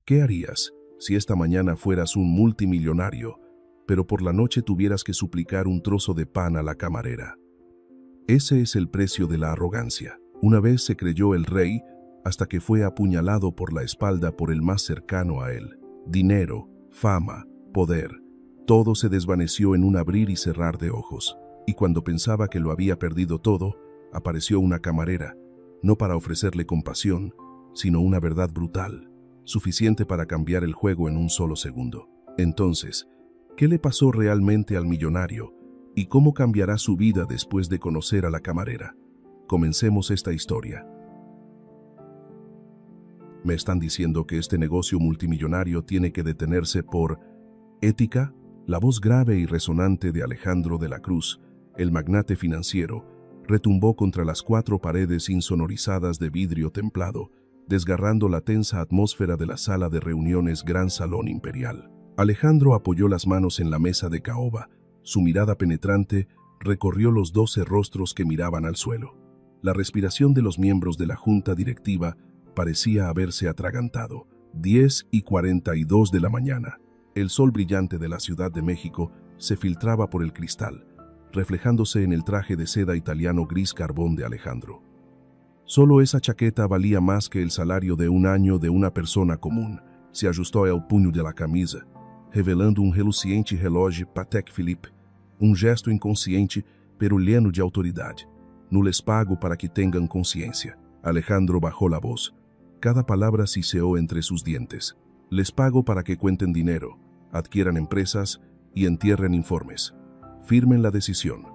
¿Qué harías si esta mañana fueras un multimillonario, pero por la noche tuvieras que suplicar un trozo de pan a la camarera? Ese es el precio de la arrogancia. Una vez se creyó el rey hasta que fue apuñalado por la espalda por el más cercano a él. Dinero, fama, poder, todo se desvaneció en un abrir y cerrar de ojos. Y cuando pensaba que lo había perdido todo, apareció una camarera, no para ofrecerle compasión, sino una verdad brutal, suficiente para cambiar el juego en un solo segundo. Entonces, ¿qué le pasó realmente al millonario? ¿Y cómo cambiará su vida después de conocer a la camarera? Comencemos esta historia. ¿Me están diciendo que este negocio multimillonario tiene que detenerse por ética? La voz grave y resonante de Alejandro de la Cruz, el magnate financiero, retumbó contra las cuatro paredes insonorizadas de vidrio templado, desgarrando la tensa atmósfera de la sala de reuniones Gran Salón Imperial. Alejandro apoyó las manos en la mesa de caoba. Su mirada penetrante recorrió los 12 rostros que miraban al suelo. La respiración de los miembros de la junta directiva parecía haberse atragantado. 10:42 de la mañana. El sol brillante de la Ciudad de México se filtraba por el cristal, reflejándose en el traje de seda italiano gris carbón de Alejandro. Solo esa chaqueta valía más que el salario de un año de una persona común. Se ajustou ao punho de la camisa, revelando um reluciente relógio Patek Philippe, um gesto inconsciente, pero lleno de autoridade. No les pago para que tengan conciencia. Alejandro bajó la voz. Cada palabra siseó entre sus dientes. Les pago para que cuenten dinero, adquieran empresas y entierren informes. Firmen la decisión,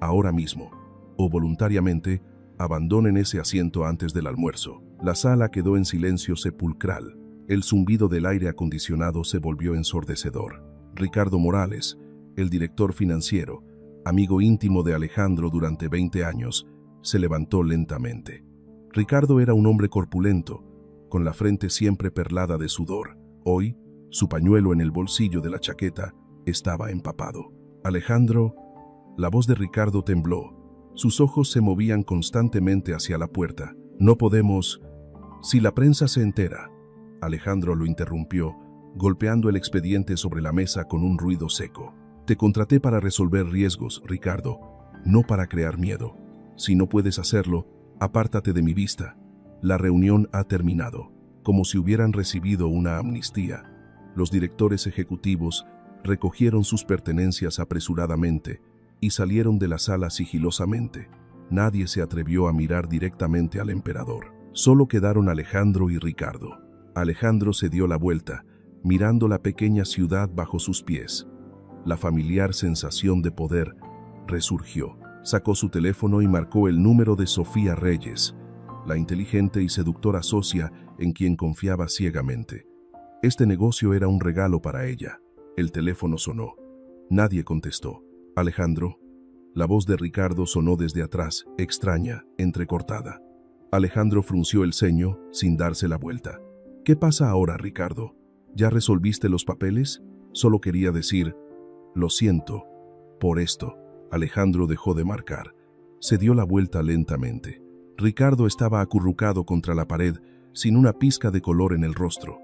ahora mismo, o voluntariamente, abandonen ese asiento antes del almuerzo. La sala quedó en silencio sepulcral. El zumbido del aire acondicionado se volvió ensordecedor. Ricardo Morales, el director financiero, amigo íntimo de Alejandro durante 20 años, se levantó lentamente. Ricardo era un hombre corpulento, con la frente siempre perlada de sudor. Hoy, su pañuelo en el bolsillo de la chaqueta estaba empapado. Alejandro, la voz de Ricardo tembló. Sus ojos se movían constantemente hacia la puerta. No podemos... Si la prensa se entera... Alejandro lo interrumpió, golpeando el expediente sobre la mesa con un ruido seco. Te contraté para resolver riesgos, Ricardo, no para crear miedo. Si no puedes hacerlo, apártate de mi vista. La reunión ha terminado, como si hubieran recibido una amnistía. Los directores ejecutivos recogieron sus pertenencias apresuradamente y salieron de la sala sigilosamente. Nadie se atrevió a mirar directamente al emperador. Solo quedaron Alejandro y Ricardo. Alejandro se dio la vuelta, mirando la pequeña ciudad bajo sus pies. La familiar sensación de poder resurgió. Sacó su teléfono y marcó el número de Sofía Reyes, la inteligente y seductora socia en quien confiaba ciegamente. Este negocio era un regalo para ella. El teléfono sonó. Nadie contestó. Alejandro. La voz de Ricardo sonó desde atrás, extraña, entrecortada. Alejandro frunció el ceño sin darse la vuelta. ¿Qué pasa ahora, Ricardo? ¿Ya resolviste los papeles? Solo quería decir, lo siento, por esto. Alejandro dejó de marcar. Se dio la vuelta lentamente. Ricardo estaba acurrucado contra la pared, sin una pizca de color en el rostro.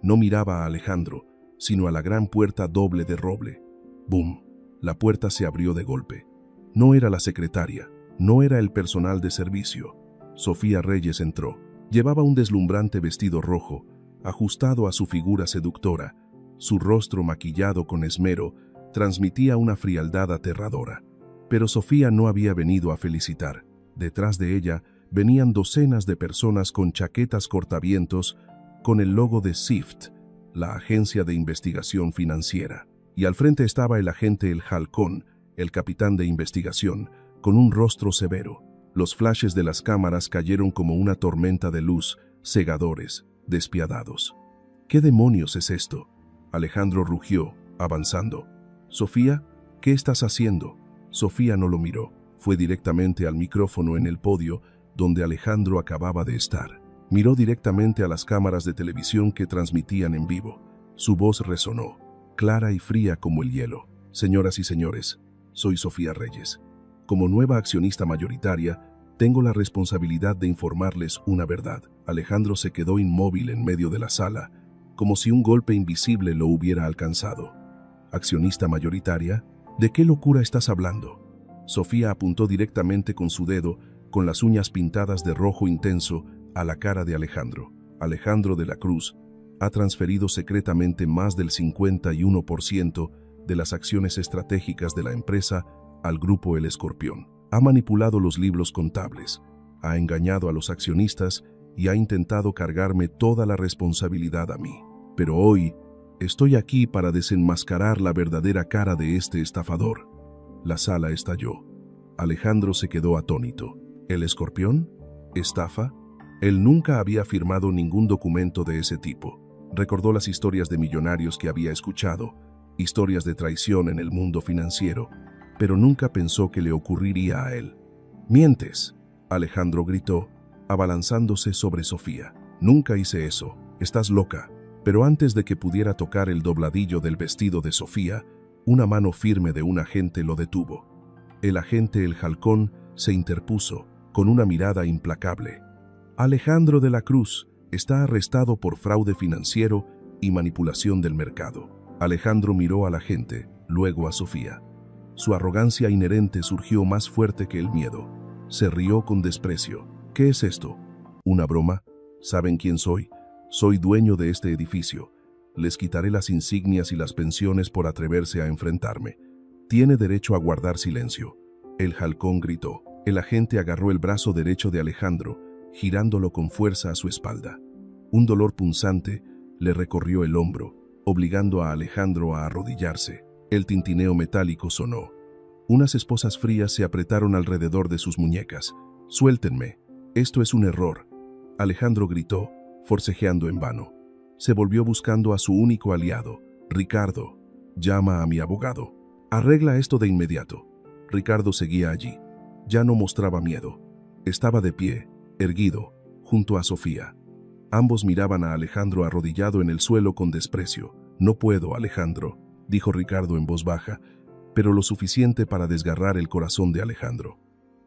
No miraba a Alejandro, sino a la gran puerta doble de roble. ¡Bum! La puerta se abrió de golpe. No era la secretaria, no era el personal de servicio. Sofía Reyes entró. Llevaba un deslumbrante vestido rojo, ajustado a su figura seductora. Su rostro maquillado con esmero transmitía una frialdad aterradora. Pero Sofía no había venido a felicitar. Detrás de ella venían docenas de personas con chaquetas cortavientos con el logo de SIFT, la agencia de investigación financiera. Y al frente estaba el agente El Halcón, el capitán de investigación, con un rostro severo. Los flashes de las cámaras cayeron como una tormenta de luz, cegadores, despiadados. ¿Qué demonios es esto? Alejandro rugió, avanzando. Sofía, ¿qué estás haciendo? Sofía no lo miró. Fue directamente al micrófono en el podio donde Alejandro acababa de estar. Miró directamente a las cámaras de televisión que transmitían en vivo. Su voz resonó, clara y fría como el hielo. Señoras y señores, soy Sofía Reyes. Como nueva accionista mayoritaria, tengo la responsabilidad de informarles una verdad. Alejandro se quedó inmóvil en medio de la sala, como si un golpe invisible lo hubiera alcanzado. ¿Accionista mayoritaria? ¿De qué locura estás hablando? Sofía apuntó directamente con su dedo, con las uñas pintadas de rojo intenso, a la cara de Alejandro. Alejandro de la Cruz ha transferido secretamente más del 51% de las acciones estratégicas de la empresa al grupo El Escorpión. Ha manipulado los libros contables, ha engañado a los accionistas y ha intentado cargarme toda la responsabilidad a mí. Pero hoy estoy aquí para desenmascarar la verdadera cara de este estafador. La sala estalló. Alejandro se quedó atónito. ¿El Escorpión? ¿Estafa? Él nunca había firmado ningún documento de ese tipo. Recordó las historias de millonarios que había escuchado, historias de traición en el mundo financiero, pero nunca pensó que le ocurriría a él. «¡Mientes!», Alejandro gritó, abalanzándose sobre Sofía. «Nunca hice eso. Estás loca». Pero antes de que pudiera tocar el dobladillo del vestido de Sofía, una mano firme de un agente lo detuvo. El agente El Halcón se interpuso, con una mirada implacable. «Alejandro de la Cruz está arrestado por fraude financiero y manipulación del mercado». Alejandro miró al agente, luego a Sofía. Su arrogancia inherente surgió más fuerte que el miedo. Se rió con desprecio. «¿Qué es esto? ¿Una broma? ¿Saben quién soy? Soy dueño de este edificio. Les quitaré las insignias y las pensiones por atreverse a enfrentarme. Tiene derecho a guardar silencio». El Halcón gritó. El agente agarró el brazo derecho de Alejandro, girándolo con fuerza a su espalda. Un dolor punzante le recorrió el hombro, obligando a Alejandro a arrodillarse. El tintineo metálico sonó. Unas esposas frías se apretaron alrededor de sus muñecas. «Suéltenme. Esto es un error». Alejandro gritó, forcejeando en vano. Se volvió buscando a su único aliado. «Ricardo, llama a mi abogado. Arregla esto de inmediato». Ricardo seguía allí. Ya no mostraba miedo. Estaba de pie, erguido, junto a Sofía. Ambos miraban a Alejandro arrodillado en el suelo con desprecio. «No puedo, Alejandro», dijo Ricardo en voz baja, pero lo suficiente para desgarrar el corazón de Alejandro.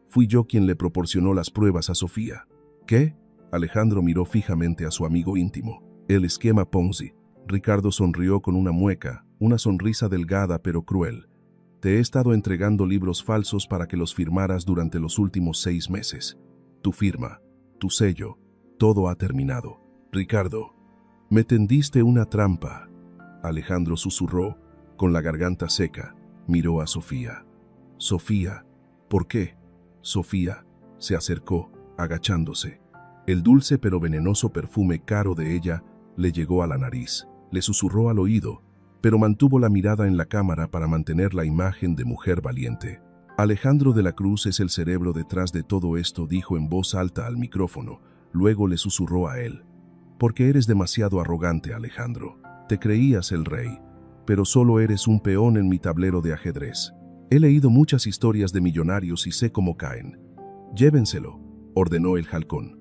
«Fui yo quien le proporcionó las pruebas a Sofía». «¿Qué?». Alejandro miró fijamente a su amigo íntimo. «El esquema Ponzi». Ricardo sonrió con una mueca, una sonrisa delgada pero cruel. «Te he estado entregando libros falsos para que los firmaras durante los últimos 6 meses. Tu firma, tu sello, todo ha terminado». «Ricardo, me tendiste una trampa». Alejandro susurró, con la garganta seca. Miró a Sofía. «Sofía, ¿por qué?». Sofía se acercó, agachándose. El dulce pero venenoso perfume caro de ella le llegó a la nariz. Le susurró al oído, pero mantuvo la mirada en la cámara para mantener la imagen de mujer valiente. «Alejandro de la Cruz es el cerebro detrás de todo esto», dijo en voz alta al micrófono. Luego le susurró a él. «Porque eres demasiado arrogante, Alejandro. Te creías el rey, pero solo eres un peón en mi tablero de ajedrez. He leído muchas historias de millonarios y sé cómo caen». «Llévenselo», ordenó el Halcón.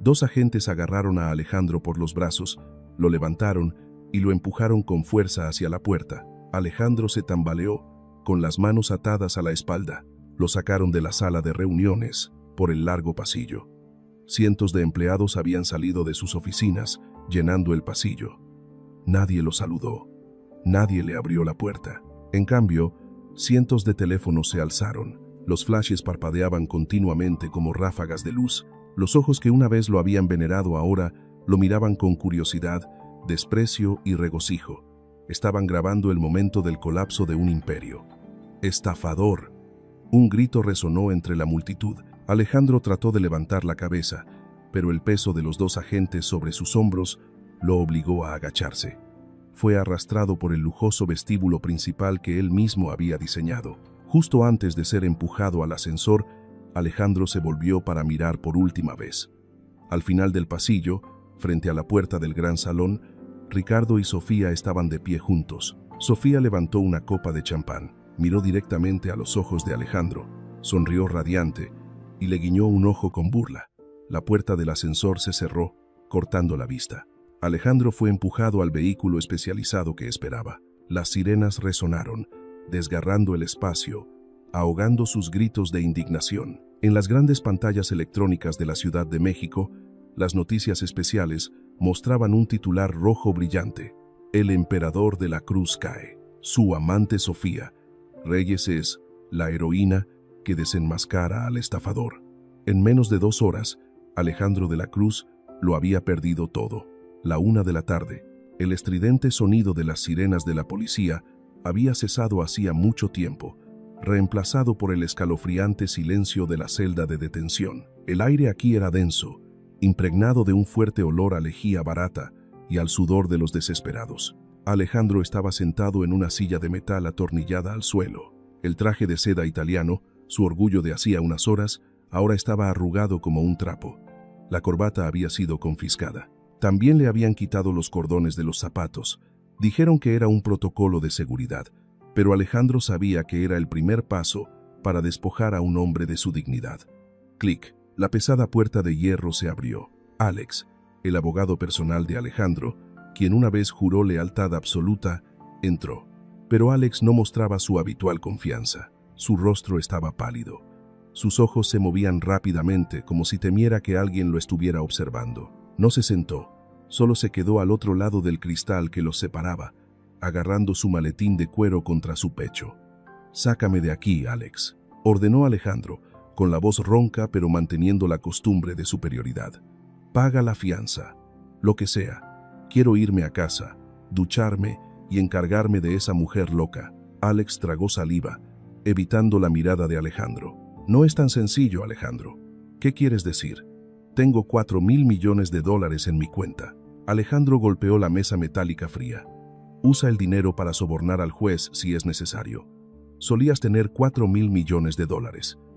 2 agentes agarraron a Alejandro por los brazos, lo levantaron y lo empujaron con fuerza hacia la puerta. Alejandro se tambaleó, con las manos atadas a la espalda. Lo sacaron de la sala de reuniones, por el largo pasillo. Cientos de empleados habían salido de sus oficinas, llenando el pasillo. Nadie lo saludó. Nadie le abrió la puerta. En cambio, cientos de teléfonos se alzaron. Los flashes parpadeaban continuamente como ráfagas de luz. Los ojos que una vez lo habían venerado ahora lo miraban con curiosidad, desprecio y regocijo. Estaban grabando el momento del colapso de un imperio. «¡Estafador!». Un grito resonó entre la multitud. Alejandro trató de levantar la cabeza, pero el peso de los 2 agentes sobre sus hombros lo obligó a agacharse. Fue arrastrado por el lujoso vestíbulo principal que él mismo había diseñado. Justo antes de ser empujado al ascensor, Alejandro se volvió para mirar por última vez. Al final del pasillo, frente a la puerta del gran salón, Ricardo y Sofía estaban de pie juntos. Sofía levantó una copa de champán, miró directamente a los ojos de Alejandro, sonrió radiante y le guiñó un ojo con burla. La puerta del ascensor se cerró, cortando la vista. Alejandro fue empujado al vehículo especializado que esperaba. Las sirenas resonaron, desgarrando el espacio, ahogando sus gritos de indignación. En las grandes pantallas electrónicas de la Ciudad de México, Las noticias especiales mostraban un titular rojo brillante: El emperador de la Cruz cae. Su amante Sofía Reyes es la heroína que desenmascara al estafador. En menos de 2 horas, Alejandro de la Cruz lo había perdido todo. La 1 de la tarde, el estridente sonido de las sirenas de la policía había cesado hacía mucho tiempo, reemplazado por el escalofriante silencio de la celda de detención. El aire aquí era denso, impregnado de un fuerte olor a lejía barata y al sudor de los desesperados. Alejandro estaba sentado en una silla de metal atornillada al suelo. El traje de seda italiano, su orgullo de hacía unas horas, ahora estaba arrugado como un trapo. La corbata había sido confiscada. También le habían quitado los cordones de los zapatos. Dijeron que era un protocolo de seguridad, pero Alejandro sabía que era el primer paso para despojar a un hombre de su dignidad. Clic. La pesada puerta de hierro se abrió. Alex, el abogado personal de Alejandro, quien una vez juró lealtad absoluta, entró. Pero Alex no mostraba su habitual confianza. Su rostro estaba pálido. Sus ojos se movían rápidamente, como si temiera que alguien lo estuviera observando. No se sentó, solo se quedó al otro lado del cristal que los separaba, agarrando su maletín de cuero contra su pecho. «Sácame de aquí, Alex», ordenó Alejandro, con la voz ronca pero manteniendo la costumbre de superioridad. «Paga la fianza, lo que sea. Quiero irme a casa, ducharme y encargarme de esa mujer loca». Alex tragó saliva, evitando la mirada de Alejandro. «No es tan sencillo, Alejandro. ¿Qué quieres decir? Tengo $4.000 millones en mi cuenta». Alejandro golpeó la mesa metálica fría. «Usa el dinero para sobornar al juez si es necesario. Solías tener $4.000 millones.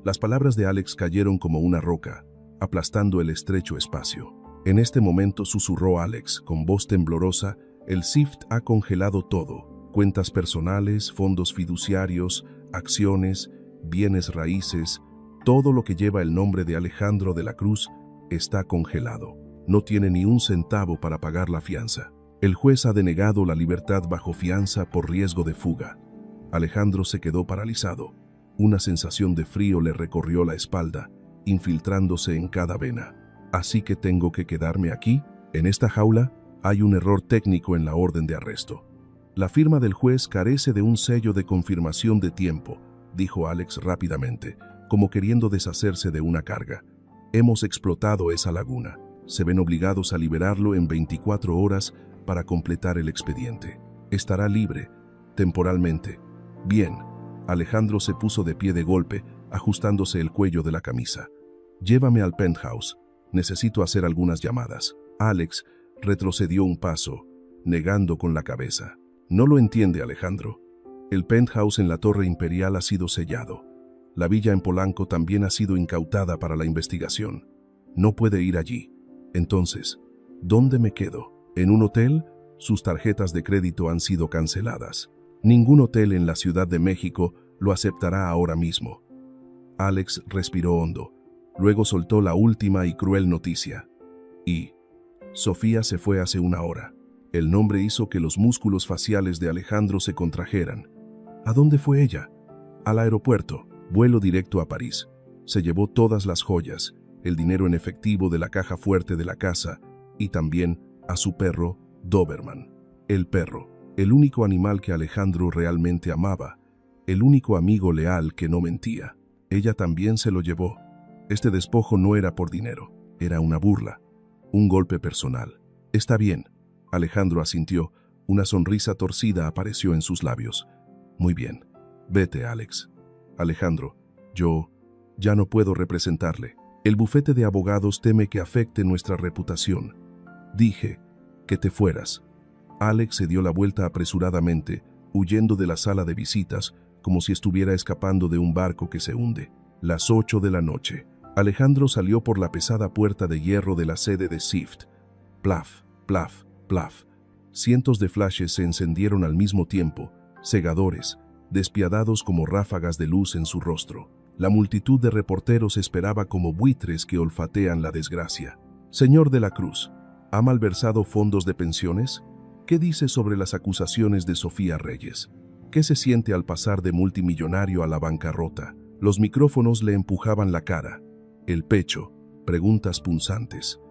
Las palabras de Alex cayeron como una roca, aplastando el estrecho espacio. En este momento susurró Alex, con voz temblorosa: «El SWIFT ha congelado todo. Cuentas personales, fondos fiduciarios, acciones, bienes raíces, todo lo que lleva el nombre de Alejandro de la Cruz está congelado. No tiene ni un centavo para pagar la fianza. El juez ha denegado la libertad bajo fianza por riesgo de fuga». Alejandro se quedó paralizado. Una sensación de frío le recorrió la espalda, infiltrándose en cada vena. «¿Así que tengo que quedarme aquí? En esta jaula hay un error técnico en la orden de arresto. La firma del juez carece de un sello de confirmación de tiempo», dijo Alex rápidamente, como queriendo deshacerse de una carga. «Hemos explotado esa laguna. Se ven obligados a liberarlo en 24 horas para completar el expediente. Estará libre, temporalmente». «Bien». Alejandro se puso de pie de golpe, ajustándose el cuello de la camisa. «Llévame al penthouse. Necesito hacer algunas llamadas». Alex retrocedió un paso, negando con la cabeza. «No lo entiende, Alejandro. El penthouse en la Torre Imperial ha sido sellado. La villa en Polanco también ha sido incautada para la investigación. No puede ir allí. Entonces, ¿dónde me quedo? ¿En un hotel? Sus tarjetas de crédito han sido canceladas. Ningún hotel en la Ciudad de México lo aceptará ahora mismo». Alex respiró hondo. Luego soltó la última y cruel noticia. «Y Sofía se fue hace 1 hora». El nombre hizo que los músculos faciales de Alejandro se contrajeran. ¿A dónde fue ella? «Al aeropuerto. Vuelo directo a París. Se llevó todas las joyas, el dinero en efectivo de la caja fuerte de la casa y también a su perro, Doberman». El perro, el único animal que Alejandro realmente amaba, el único amigo leal que no mentía. Ella también se lo llevó. Este despojo no era por dinero, era una burla, un golpe personal. «Está bien», Alejandro asintió. Una sonrisa torcida apareció en sus labios. «Muy bien. Vete, Alex». «Alejandro, yo ya no puedo representarle. El bufete de abogados teme que afecte nuestra reputación. Dije que te fueras». Alex se dio la vuelta apresuradamente, huyendo de la sala de visitas, como si estuviera escapando de un barco que se hunde. Las 8 de la noche. Alejandro salió por la pesada puerta de hierro de la sede de SWIFT. Plaf, plaf, plaf. Cientos de flashes se encendieron al mismo tiempo, cegadores, despiadados como ráfagas de luz en su rostro. La multitud de reporteros esperaba como buitres que olfatean la desgracia. «Señor de la Cruz, ¿ha malversado fondos de pensiones? ¿Qué dice sobre las acusaciones de Sofía Reyes? ¿Qué se siente al pasar de multimillonario a la bancarrota?» Los micrófonos le empujaban la cara, el pecho, preguntas punzantes.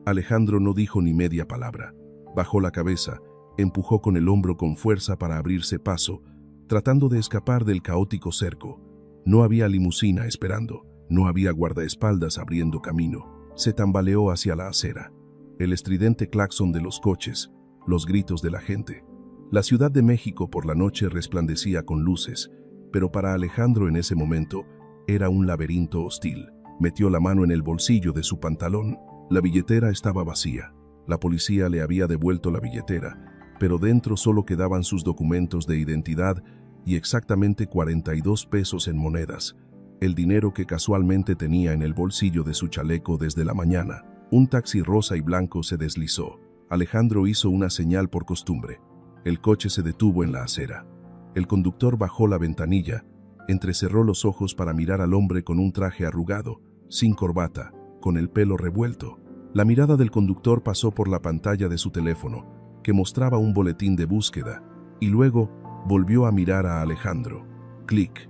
Alejandro no dijo ni media palabra. Bajó la cabeza, empujó con el hombro con fuerza para abrirse paso, tratando de escapar del caótico cerco. No había limusina esperando, no había guardaespaldas abriendo camino. Se tambaleó hacia la acera. El estridente claxon de los coches, los gritos de la gente. La Ciudad de México por la noche resplandecía con luces, pero para Alejandro en ese momento era un laberinto hostil. Metió la mano en el bolsillo de su pantalón. La billetera estaba vacía. La policía le había devuelto la billetera, pero dentro solo quedaban sus documentos de identidad y exactamente 42 pesos en monedas, el dinero que casualmente tenía en el bolsillo de su chaleco desde la mañana. Un taxi rosa y blanco se deslizó. Alejandro hizo una señal por costumbre. El coche se detuvo en la acera. El conductor bajó la ventanilla, entrecerró los ojos para mirar al hombre con un traje arrugado, sin corbata, con el pelo revuelto. La mirada del conductor pasó por la pantalla de su teléfono, que mostraba un boletín de búsqueda, y luego volvió a mirar a Alejandro. Clic.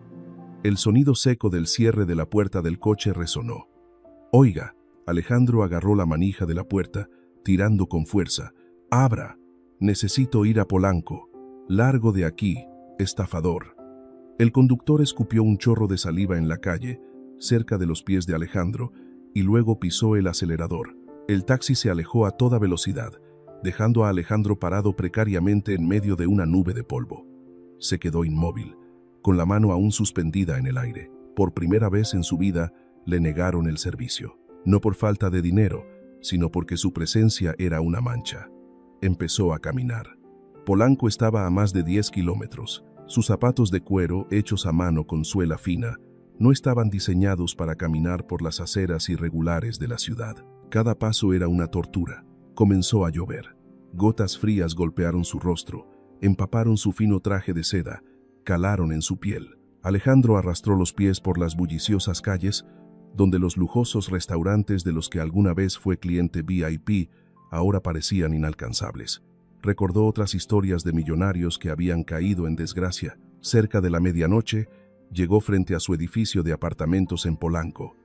El sonido seco del cierre de la puerta del coche resonó. «Oiga», Alejandro agarró la manija de la puerta, tirando con fuerza. «Abra. Necesito ir a Polanco. Largo de aquí, estafador». El conductor escupió un chorro de saliva en la calle, cerca de los pies de Alejandro, y luego pisó el acelerador. El taxi se alejó a toda velocidad, dejando a Alejandro parado precariamente en medio de una nube de polvo. Se quedó inmóvil, con la mano aún suspendida en el aire. Por primera vez en su vida, le negaron el servicio. No por falta de dinero, sino porque su presencia era una mancha. Empezó a caminar. Polanco estaba a más de 10 kilómetros. Sus zapatos de cuero, hechos a mano con suela fina, no estaban diseñados para caminar por las aceras irregulares de la ciudad. Cada paso era una tortura. Comenzó a llover. Gotas frías golpearon su rostro, empaparon su fino traje de seda, calaron en su piel. Alejandro arrastró los pies por las bulliciosas calles, donde los lujosos restaurantes de los que alguna vez fue cliente VIP ahora parecían inalcanzables. Recordó otras historias de millonarios que habían caído en desgracia. Cerca de la medianoche, llegó frente a su edificio de apartamentos en Polanco.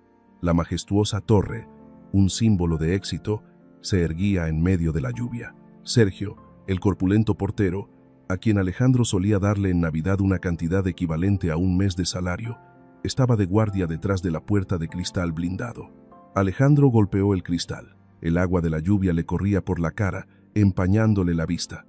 La majestuosa torre, un símbolo de éxito, se erguía en medio de la lluvia. Sergio, el corpulento portero, a quien Alejandro solía darle en Navidad una cantidad equivalente a un mes de salario, estaba de guardia detrás de la puerta de cristal blindado. Alejandro golpeó el cristal. El agua de la lluvia le corría por la cara, empañándole la vista.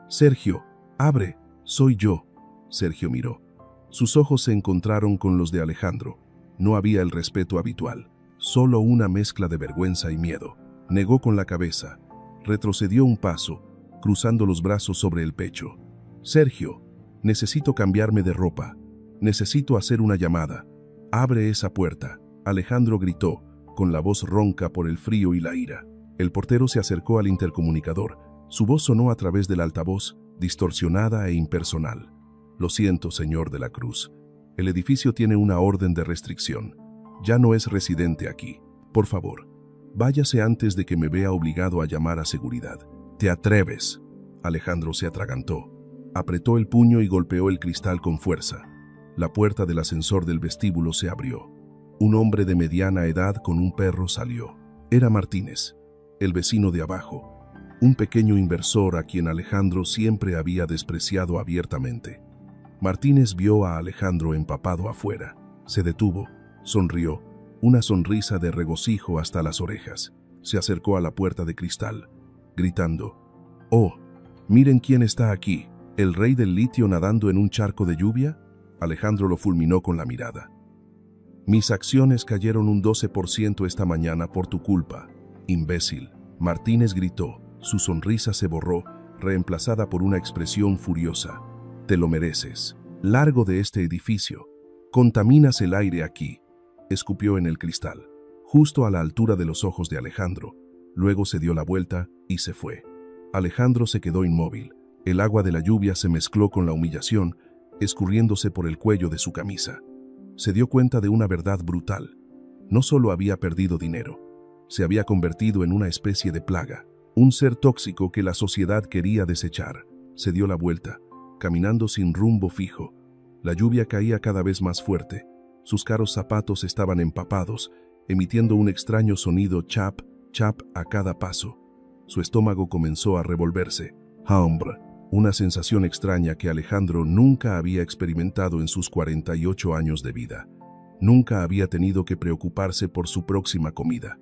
«Sergio, abre, soy yo». Sergio miró. Sus ojos se encontraron con los de Alejandro. No había el respeto habitual, solo una mezcla de vergüenza y miedo. Negó con la cabeza. Retrocedió un paso, cruzando los brazos sobre el pecho. «Sergio, necesito cambiarme de ropa. Necesito hacer una llamada. Abre esa puerta». Alejandro gritó, con la voz ronca por el frío y la ira. El portero se acercó al intercomunicador. Su voz sonó a través del altavoz, distorsionada e impersonal. «Lo siento, señor de la Cruz. El edificio tiene una orden de restricción. Ya no es residente aquí. Por favor, váyase antes de que me vea obligado a llamar a seguridad». «¿Te atreves?». Alejandro se atragantó. Apretó el puño y golpeó el cristal con fuerza. La puerta del ascensor del vestíbulo se abrió. Un hombre de mediana edad con un perro salió. Era Martínez, el vecino de abajo, un pequeño inversor a quien Alejandro siempre había despreciado abiertamente. Martínez vio a Alejandro empapado afuera. Se detuvo, sonrió, una sonrisa de regocijo hasta las orejas. Se acercó a la puerta de cristal, gritando: «Oh, miren quién está aquí, ¿el rey del litio nadando en un charco de lluvia?». Alejandro lo fulminó con la mirada. «Mis acciones cayeron un 12% esta mañana por tu culpa, imbécil». Martínez gritó. Su sonrisa se borró, reemplazada por una expresión furiosa. «Te lo mereces. Largo de este edificio. Contaminas el aire aquí». Escupió en el cristal, justo a la altura de los ojos de Alejandro. Luego se dio la vuelta y se fue. Alejandro se quedó inmóvil. El agua de la lluvia se mezcló con la humillación, escurriéndose por el cuello de su camisa. Se dio cuenta de una verdad brutal. No solo había perdido dinero, se había convertido en una especie de plaga, un ser tóxico que la sociedad quería desechar. Se dio la vuelta, caminando sin rumbo fijo. La lluvia caía cada vez más fuerte. Sus caros zapatos estaban empapados, emitiendo un extraño sonido chap, chap a cada paso. Su estómago comenzó a revolverse. Hambre, una sensación extraña que Alejandro nunca había experimentado en sus 48 años de vida. Nunca había tenido que preocuparse por su próxima comida.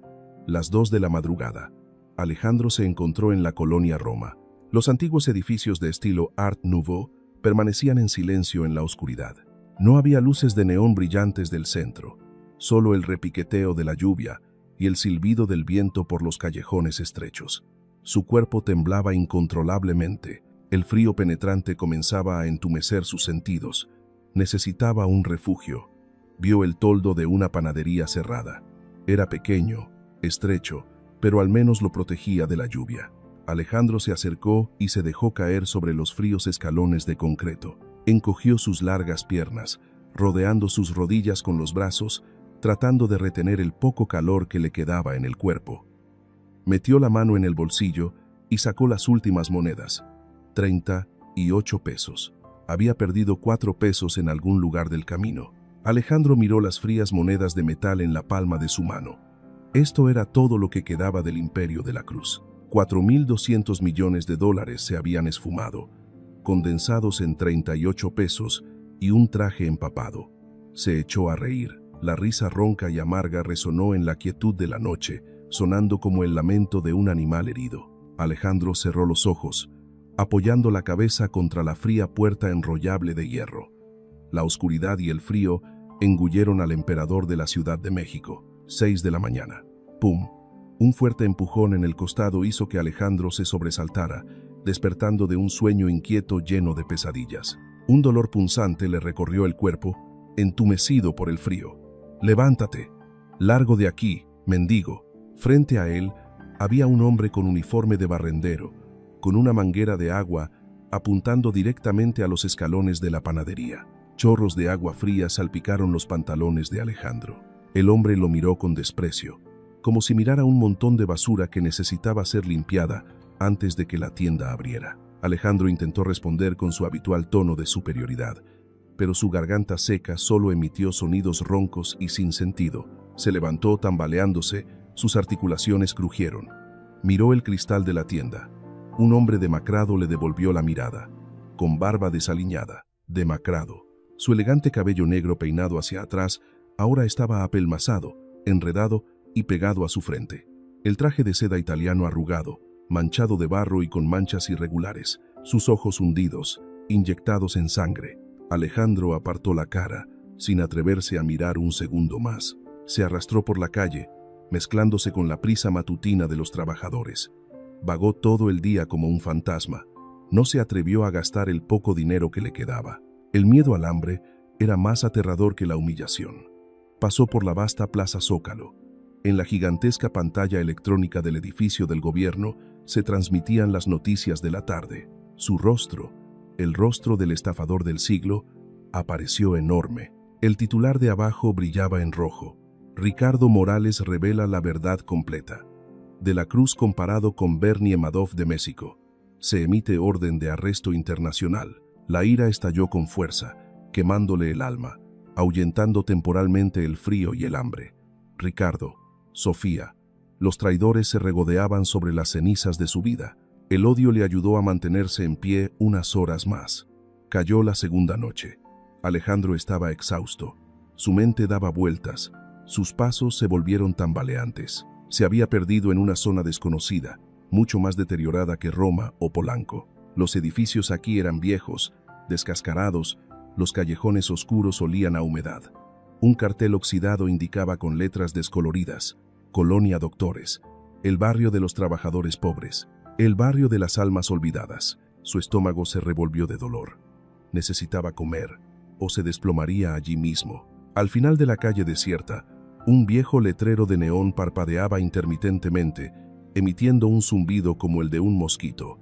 Las 2 de la madrugada. Alejandro se encontró en la colonia Roma. Los antiguos edificios de estilo Art Nouveau permanecían en silencio en la oscuridad. No había luces de neón brillantes del centro, solo el repiqueteo de la lluvia y el silbido del viento por los callejones estrechos. Su cuerpo temblaba incontrolablemente. El frío penetrante comenzaba a entumecer sus sentidos. Necesitaba un refugio. Vio el toldo de una panadería cerrada. Era pequeño, estrecho, pero al menos lo protegía de la lluvia. Alejandro se acercó y se dejó caer sobre los fríos escalones de concreto. Encogió sus largas piernas, rodeando sus rodillas con los brazos, tratando de retener el poco calor que le quedaba en el cuerpo. Metió la mano en el bolsillo y sacó las últimas monedas, 38 pesos. Había perdido 4 pesos en algún lugar del camino. Alejandro miró las frías monedas de metal en la palma de su mano. Esto era todo lo que quedaba del Imperio de la Cruz. 4.200 millones de dólares se habían esfumado, condensados en 38 pesos y un traje empapado. Se echó a reír. La risa ronca y amarga resonó en la quietud de la noche, sonando como el lamento de un animal herido. Alejandro cerró los ojos, apoyando la cabeza contra la fría puerta enrollable de hierro. La oscuridad y el frío engulleron al emperador de la Ciudad de México. 6 de la mañana. ¡Pum! Un fuerte empujón en el costado hizo que Alejandro se sobresaltara, despertando de un sueño inquieto lleno de pesadillas. Un dolor punzante le recorrió el cuerpo, entumecido por el frío. «Levántate. Largo de aquí, mendigo». Frente a él había un hombre con uniforme de barrendero, con una manguera de agua apuntando directamente a los escalones de la panadería. Chorros de agua fría salpicaron los pantalones de Alejandro. El hombre lo miró con desprecio, como si mirara un montón de basura que necesitaba ser limpiada antes de que la tienda abriera. Alejandro intentó responder con su habitual tono de superioridad, pero su garganta seca solo emitió sonidos roncos y sin sentido. Se levantó tambaleándose, sus articulaciones crujieron. Miró el cristal de la tienda. Un hombre demacrado le devolvió la mirada, con barba desaliñada, demacrado. Su elegante cabello negro peinado hacia atrás ahora estaba apelmazado, enredado y pegado a su frente. El traje de seda italiano arrugado, manchado de barro y con manchas irregulares, sus ojos hundidos, inyectados en sangre. Alejandro apartó la cara, sin atreverse a mirar un segundo más. Se arrastró por la calle, mezclándose con la prisa matutina de los trabajadores. Vagó todo el día como un fantasma. No se atrevió a gastar el poco dinero que le quedaba. El miedo al hambre era más aterrador que la humillación. Pasó por la vasta Plaza Zócalo. En la gigantesca pantalla electrónica del edificio del gobierno se transmitían las noticias de la tarde. Su rostro, el rostro del estafador del siglo, apareció enorme. El titular de abajo brillaba en rojo. Ricardo Morales revela la verdad completa. De la Cruz comparado con Bernie Madoff de México. Se emite orden de arresto internacional. La ira estalló con fuerza, quemándole el alma, ahuyentando temporalmente el frío y el hambre. Ricardo, Sofía, los traidores se regodeaban sobre las cenizas de su vida. El odio le ayudó a mantenerse en pie unas horas más. Cayó la segunda noche. Alejandro estaba exhausto. Su mente daba vueltas. Sus pasos se volvieron tambaleantes. Se había perdido en una zona desconocida, mucho más deteriorada que Roma o Polanco. Los edificios aquí eran viejos, descascarados, los callejones oscuros olían a humedad. Un cartel oxidado indicaba con letras descoloridas: Colonia Doctores, el barrio de los trabajadores pobres, el barrio de las almas olvidadas. Su estómago se revolvió de dolor. Necesitaba comer, o se desplomaría allí mismo. Al final de la calle desierta, un viejo letrero de neón parpadeaba intermitentemente, emitiendo un zumbido como el de un mosquito.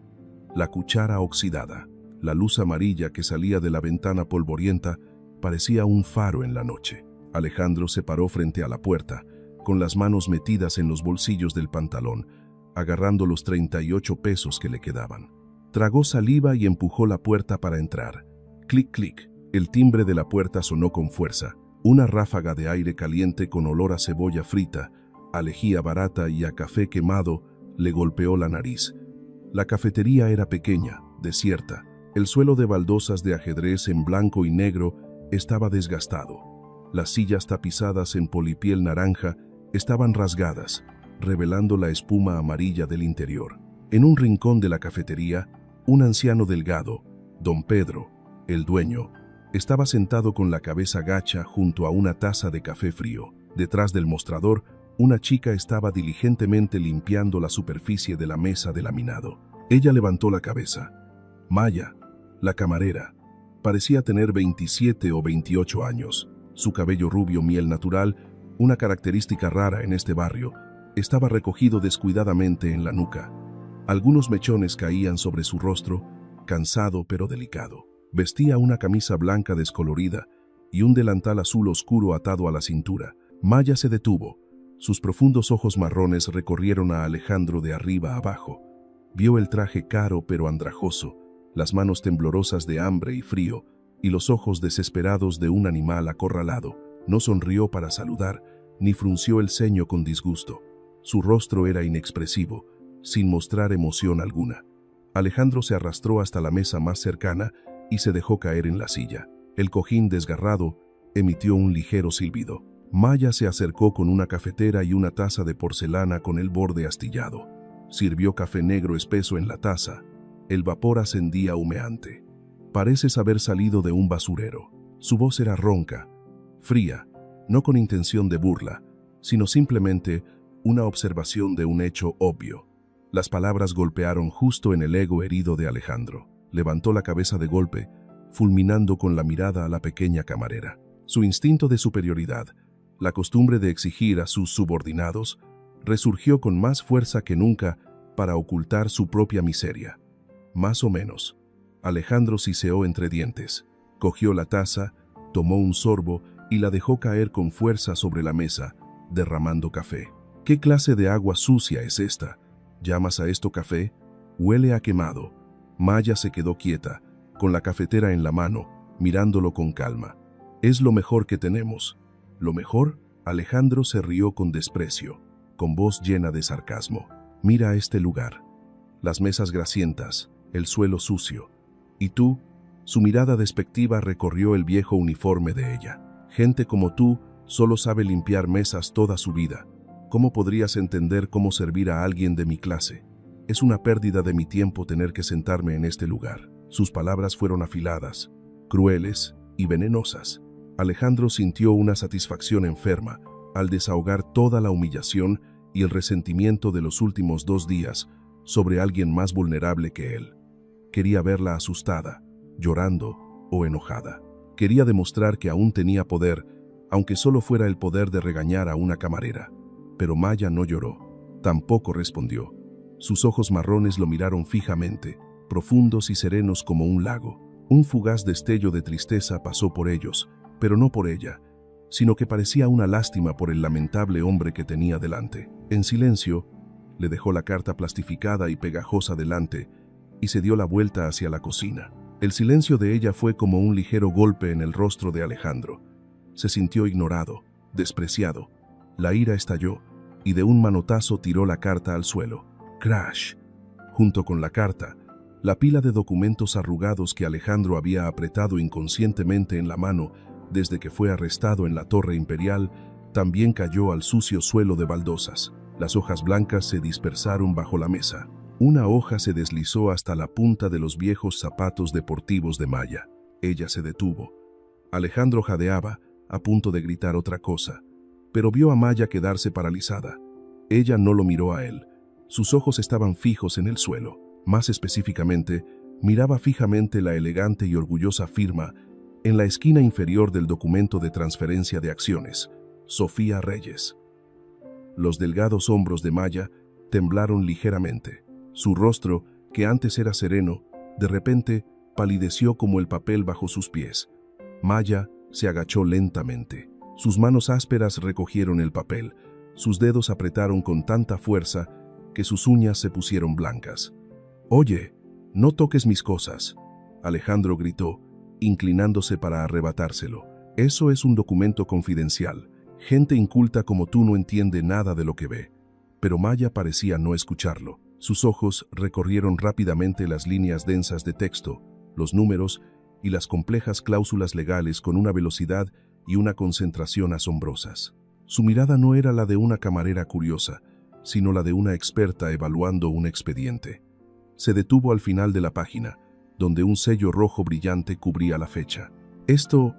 La cuchara oxidada. La luz amarilla que salía de la ventana polvorienta parecía un faro en la noche. Alejandro se paró frente a la puerta, con las manos metidas en los bolsillos del pantalón, agarrando los 38 pesos que le quedaban. Tragó saliva y empujó la puerta para entrar. Clic, clic. El timbre de la puerta sonó con fuerza. Una ráfaga de aire caliente con olor a cebolla frita a lejía barata y a café quemado, le golpeó la nariz. La cafetería era pequeña, desierta. El suelo de baldosas de ajedrez en blanco y negro estaba desgastado. Las sillas tapizadas en polipiel naranja estaban rasgadas, revelando la espuma amarilla del interior. En un rincón de la cafetería, un anciano delgado, don Pedro, el dueño, estaba sentado con la cabeza gacha junto a una taza de café frío. Detrás del mostrador, una chica estaba diligentemente limpiando la superficie de la mesa de laminado. Ella levantó la cabeza. Maya, la camarera, parecía tener 27 o 28 años. Su cabello rubio miel natural, una característica rara en este barrio, estaba recogido descuidadamente en la nuca. Algunos mechones caían sobre su rostro, cansado pero delicado. Vestía una camisa blanca descolorida y un delantal azul oscuro atado a la cintura. Maya se detuvo. Sus profundos ojos marrones recorrieron a Alejandro de arriba a abajo. Vio el traje caro pero andrajoso, las manos temblorosas de hambre y frío, y los ojos desesperados de un animal acorralado. No sonrió para saludar, ni frunció el ceño con disgusto. Su rostro era inexpresivo, sin mostrar emoción alguna. Alejandro se arrastró hasta la mesa más cercana y se dejó caer en la silla. El cojín desgarrado emitió un ligero silbido. Maya se acercó con una cafetera y una taza de porcelana con el borde astillado. Sirvió café negro espeso en la taza. El vapor ascendía humeante. Pareces haber salido de un basurero. Su voz era ronca, fría, no con intención de burla, sino simplemente una observación de un hecho obvio. Las palabras golpearon justo en el ego herido de Alejandro. Levantó la cabeza de golpe, fulminando con la mirada a la pequeña camarera. Su instinto de superioridad, la costumbre de exigir a sus subordinados, resurgió con más fuerza que nunca para ocultar su propia miseria. Más o menos. Alejandro siseó entre dientes. Cogió la taza, tomó un sorbo y la dejó caer con fuerza sobre la mesa, derramando café. ¿Qué clase de agua sucia es esta? ¿Llamas a esto café? Huele a quemado. Maya se quedó quieta, con la cafetera en la mano, mirándolo con calma. Es lo mejor que tenemos. ¿Lo mejor? Alejandro se rió con desprecio, con voz llena de sarcasmo. Mira este lugar. Las mesas grasientas, el suelo sucio. ¿Y tú? Su mirada despectiva recorrió el viejo uniforme de ella. Gente como tú solo sabe limpiar mesas toda su vida. ¿Cómo podrías entender cómo servir a alguien de mi clase? Es una pérdida de mi tiempo tener que sentarme en este lugar. Sus palabras fueron afiladas, crueles y venenosas. Alejandro sintió una satisfacción enferma al desahogar toda la humillación y el resentimiento de los últimos 2 días sobre alguien más vulnerable que él. Quería verla asustada, llorando o enojada. Quería demostrar que aún tenía poder, aunque solo fuera el poder de regañar a una camarera. Pero Maya no lloró, tampoco respondió. Sus ojos marrones lo miraron fijamente, profundos y serenos como un lago. Un fugaz destello de tristeza pasó por ellos, pero no por ella, sino que parecía una lástima por el lamentable hombre que tenía delante. En silencio, le dejó la carta plastificada y pegajosa delante y se dio la vuelta hacia la cocina. El silencio de ella fue como un ligero golpe en el rostro de Alejandro. Se sintió ignorado, despreciado. La ira estalló y de un manotazo tiró la carta al suelo. Crash. Junto con la carta, la pila de documentos arrugados que Alejandro había apretado inconscientemente en la mano desde que fue arrestado en la Torre Imperial también cayó al sucio suelo de baldosas. Las hojas blancas se dispersaron bajo la mesa. Una hoja se deslizó hasta la punta de los viejos zapatos deportivos de Maya. Ella se detuvo. Alejandro jadeaba, a punto de gritar otra cosa, pero vio a Maya quedarse paralizada. Ella no lo miró a él. Sus ojos estaban fijos en el suelo. Más específicamente, miraba fijamente la elegante y orgullosa firma en la esquina inferior del documento de transferencia de acciones, Sofía Reyes. Los delgados hombros de Maya temblaron ligeramente. Su rostro, que antes era sereno, de repente palideció como el papel bajo sus pies. Maya se agachó lentamente. Sus manos ásperas recogieron el papel. Sus dedos apretaron con tanta fuerza que sus uñas se pusieron blancas. «Oye, no toques mis cosas», Alejandro gritó, inclinándose para arrebatárselo. «Eso es un documento confidencial. Gente inculta como tú no entiende nada de lo que ve. Pero Maya parecía no escucharlo. Sus ojos recorrieron rápidamente las líneas densas de texto, los números y las complejas cláusulas legales con una velocidad y una concentración asombrosas. Su mirada no era la de una camarera curiosa, sino la de una experta evaluando un expediente. Se detuvo al final de la página, donde un sello rojo brillante cubría la fecha. «Esto…»,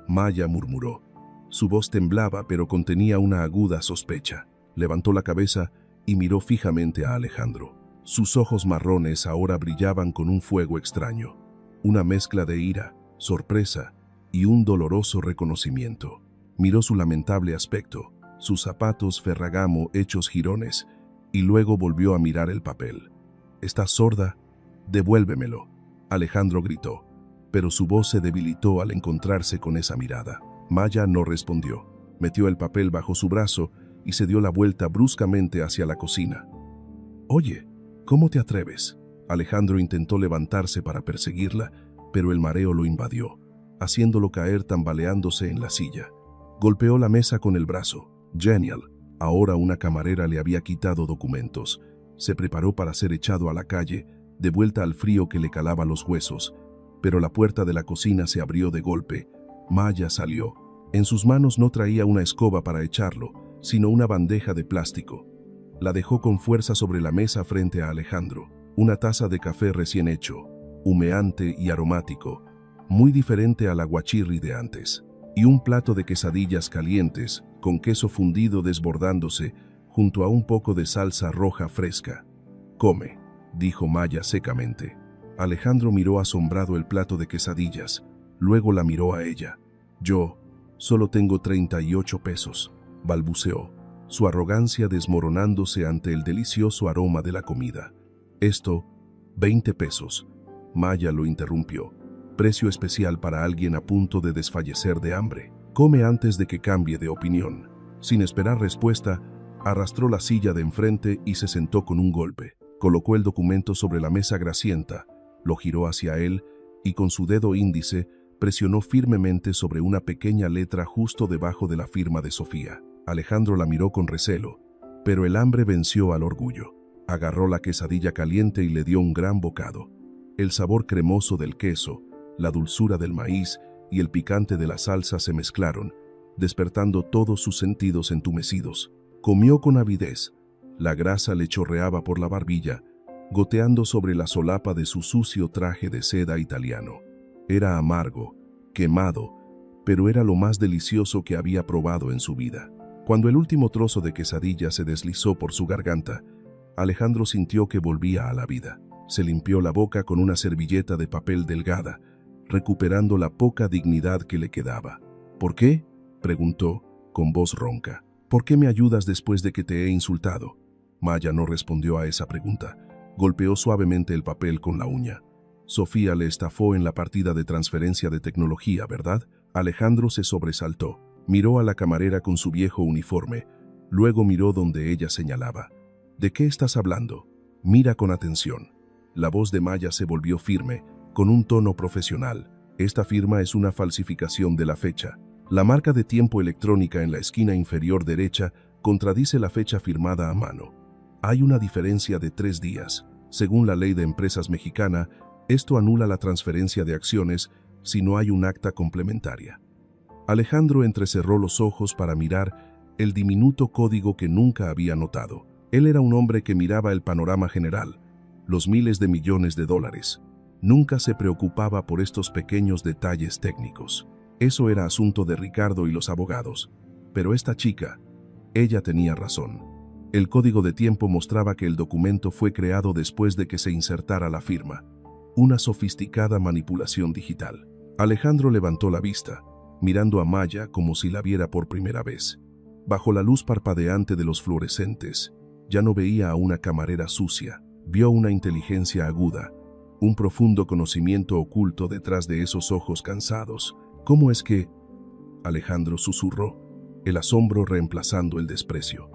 Maya murmuró. Su voz temblaba, pero contenía una aguda sospecha. Levantó la cabeza y miró fijamente a Alejandro. Sus ojos marrones ahora brillaban con un fuego extraño, una mezcla de ira, sorpresa y un doloroso reconocimiento. Miró su lamentable aspecto, sus zapatos ferragamo hechos jirones, y luego volvió a mirar el papel. «¿Estás sorda? Devuélvemelo», Alejandro gritó, pero su voz se debilitó al encontrarse con esa mirada. Maya no respondió. Metió el papel bajo su brazo y se dio la vuelta bruscamente hacia la cocina. «Oye, ¿cómo te atreves?». Alejandro intentó levantarse para perseguirla, pero el mareo lo invadió, haciéndolo caer tambaleándose en la silla. Golpeó la mesa con el brazo. Genial. Ahora una camarera le había quitado documentos. Se preparó para ser echado a la calle, de vuelta al frío que le calaba los huesos. Pero la puerta de la cocina se abrió de golpe. Maya salió. En sus manos no traía una escoba para echarlo, sino una bandeja de plástico. La dejó con fuerza sobre la mesa frente a Alejandro. Una taza de café recién hecho, humeante y aromático, muy diferente al aguachirri de antes. Y un plato de quesadillas calientes, con queso fundido desbordándose, junto a un poco de salsa roja fresca. «Come», dijo Maya secamente. Alejandro miró asombrado el plato de quesadillas, luego la miró a ella. «Yo solo tengo 38 pesos», balbuceó, su arrogancia desmoronándose ante el delicioso aroma de la comida. «Esto, 20 pesos», Maya lo interrumpió. «Precio especial para alguien a punto de desfallecer de hambre. Come antes de que cambie de opinión». Sin esperar respuesta, arrastró la silla de enfrente y se sentó con un golpe. Colocó el documento sobre la mesa grasienta, lo giró hacia él y con su dedo índice presionó firmemente sobre una pequeña letra justo debajo de la firma de Sofía. Alejandro la miró con recelo, pero el hambre venció al orgullo. Agarró la quesadilla caliente y le dio un gran bocado. El sabor cremoso del queso, la dulzura del maíz y el picante de la salsa se mezclaron, despertando todos sus sentidos entumecidos. Comió con avidez. La grasa le chorreaba por la barbilla, goteando sobre la solapa de su sucio traje de seda italiano. Era amargo, quemado, pero era lo más delicioso que había probado en su vida. Cuando el último trozo de quesadilla se deslizó por su garganta, Alejandro sintió que volvía a la vida. Se limpió la boca con una servilleta de papel delgada, recuperando la poca dignidad que le quedaba. «¿Por qué?», preguntó, con voz ronca. «¿Por qué me ayudas después de que te he insultado?». Maya no respondió a esa pregunta. Golpeó suavemente el papel con la uña. «Sofía le estafó en la partida de transferencia de tecnología, ¿verdad?». Alejandro se sobresaltó. Miró a la camarera con su viejo uniforme. Luego miró donde ella señalaba. «¿De qué estás hablando? Mira con atención». La voz de Maya se volvió firme, con un tono profesional. «Esta firma es una falsificación de la fecha. La marca de tiempo electrónica en la esquina inferior derecha contradice la fecha firmada a mano. Hay una diferencia de 3 días. Según la ley de empresas mexicana, esto anula la transferencia de acciones si no hay un acta complementaria». Alejandro entrecerró los ojos para mirar el diminuto código que nunca había notado. Él era un hombre que miraba el panorama general, los miles de millones de dólares. Nunca se preocupaba por estos pequeños detalles técnicos. Eso era asunto de Ricardo y los abogados. Pero esta chica, ella tenía razón. El código de tiempo mostraba que el documento fue creado después de que se insertara la firma. Una sofisticada manipulación digital. Alejandro levantó la vista, mirando a Maya como si la viera por primera vez. Bajo la luz parpadeante de los fluorescentes, ya no veía a una camarera sucia. Vio una inteligencia aguda, un profundo conocimiento oculto detrás de esos ojos cansados. «¿Cómo es que…?», Alejandro susurró, el asombro reemplazando el desprecio.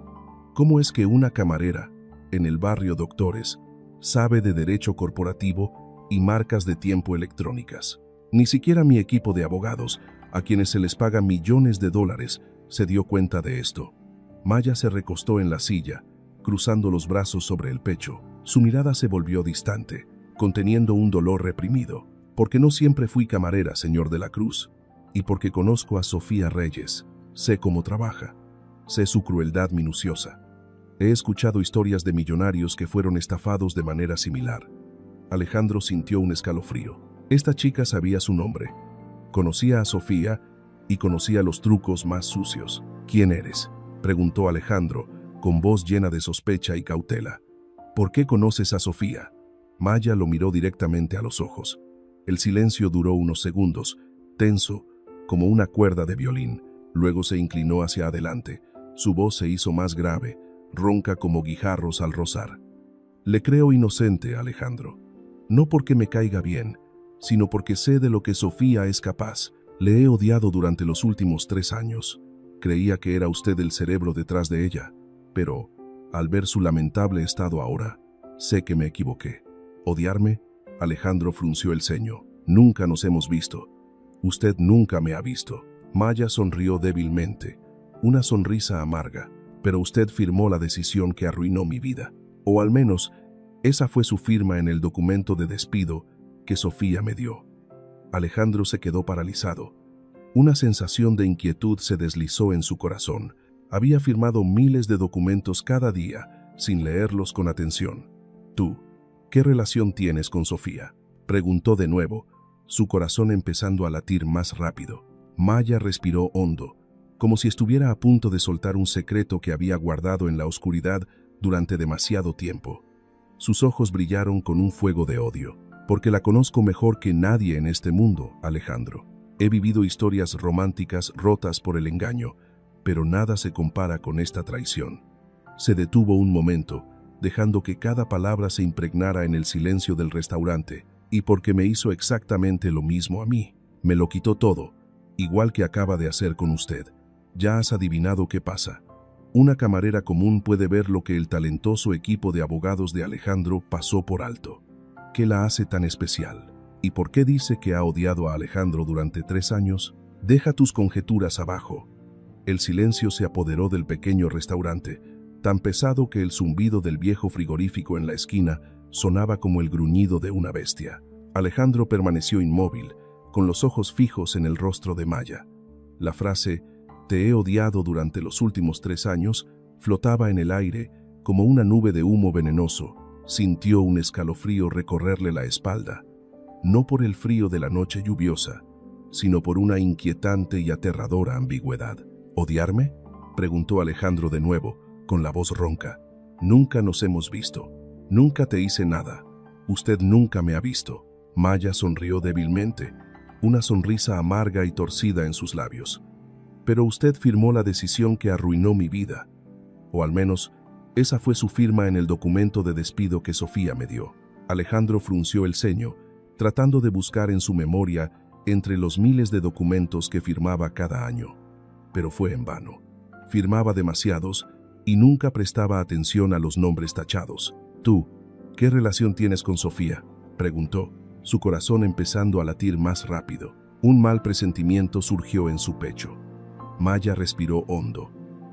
«¿Cómo es que una camarera, en el barrio Doctores, sabe de derecho corporativo y marcas de tiempo electrónicas? Ni siquiera mi equipo de abogados, a quienes se les paga millones de dólares, se dio cuenta de esto. Maya se recostó en la silla, cruzando los brazos sobre el pecho. Su mirada se volvió distante, conteniendo un dolor reprimido. Porque no siempre fui camarera, señor de la Cruz, y porque conozco a Sofía Reyes, sé cómo trabaja, sé su crueldad minuciosa. He escuchado historias de millonarios que fueron estafados de manera similar. Alejandro sintió un escalofrío. Esta chica sabía su nombre, conocía a Sofía y conocía los trucos más sucios. ¿Quién eres?, preguntó Alejandro, con voz llena de sospecha y cautela. ¿Por qué conoces a Sofía? Maya lo miró directamente a los ojos. El silencio duró unos segundos, tenso, como una cuerda de violín. Luego se inclinó hacia adelante. Su voz se hizo más grave, ronca como guijarros al rozar. Le creo inocente, Alejandro. No porque me caiga bien, sino porque sé de lo que Sofía es capaz. Le he odiado durante los últimos 3 años. Creía que era usted el cerebro detrás de ella, pero, al ver su lamentable estado ahora, sé que me equivoqué. ¿Odiarme? Alejandro frunció el ceño. Nunca nos hemos visto. Usted nunca me ha visto. Maya sonrió débilmente, una sonrisa amarga. Pero usted firmó la decisión que arruinó mi vida. O al menos, esa fue su firma en el documento de despido que Sofía me dio. Alejandro se quedó paralizado. Una sensación de inquietud se deslizó en su corazón. Había firmado miles de documentos cada día, sin leerlos con atención. ¿Tú, qué relación tienes con Sofía?, preguntó de nuevo, su corazón empezando a latir más rápido. Maya respiró hondo, como si estuviera a punto de soltar un secreto que había guardado en la oscuridad durante demasiado tiempo. Sus ojos brillaron con un fuego de odio. Porque la conozco mejor que nadie en este mundo, Alejandro. He vivido historias románticas rotas por el engaño, pero nada se compara con esta traición. Se detuvo un momento, dejando que cada palabra se impregnara en el silencio del restaurante, y porque me hizo exactamente lo mismo a mí. Me lo quitó todo, igual que acaba de hacer con usted. Ya has adivinado qué pasa. Una camarera común puede ver lo que el talentoso equipo de abogados de Alejandro pasó por alto. ¿Qué la hace tan especial? ¿Y por qué dice que ha odiado a Alejandro durante 3 años? Deja tus conjeturas abajo. El silencio se apoderó del pequeño restaurante, tan pesado que el zumbido del viejo frigorífico en la esquina sonaba como el gruñido de una bestia. Alejandro permaneció inmóvil, con los ojos fijos en el rostro de Maya. La frase, «te he odiado durante los últimos 3 años», flotaba en el aire como una nube de humo venenoso. Sintió un escalofrío recorrerle la espalda, no por el frío de la noche lluviosa, sino por una inquietante y aterradora ambigüedad. ¿Odiarme?, preguntó Alejandro de nuevo, con la voz ronca. Nunca nos hemos visto. Nunca te hice nada. Usted nunca me ha visto. Maya sonrió débilmente, una sonrisa amarga y torcida en sus labios. Pero usted firmó la decisión que arruinó mi vida. O al menos, esa fue su firma en el documento de despido que Sofía me dio. Alejandro frunció el ceño, tratando de buscar en su memoria entre los miles de documentos que firmaba cada año. Pero fue en vano. Firmaba demasiados y nunca prestaba atención a los nombres tachados. «Tú, ¿qué relación tienes con Sofía?», preguntó, su corazón empezando a latir más rápido. Un mal presentimiento surgió en su pecho. Maya respiró hondo.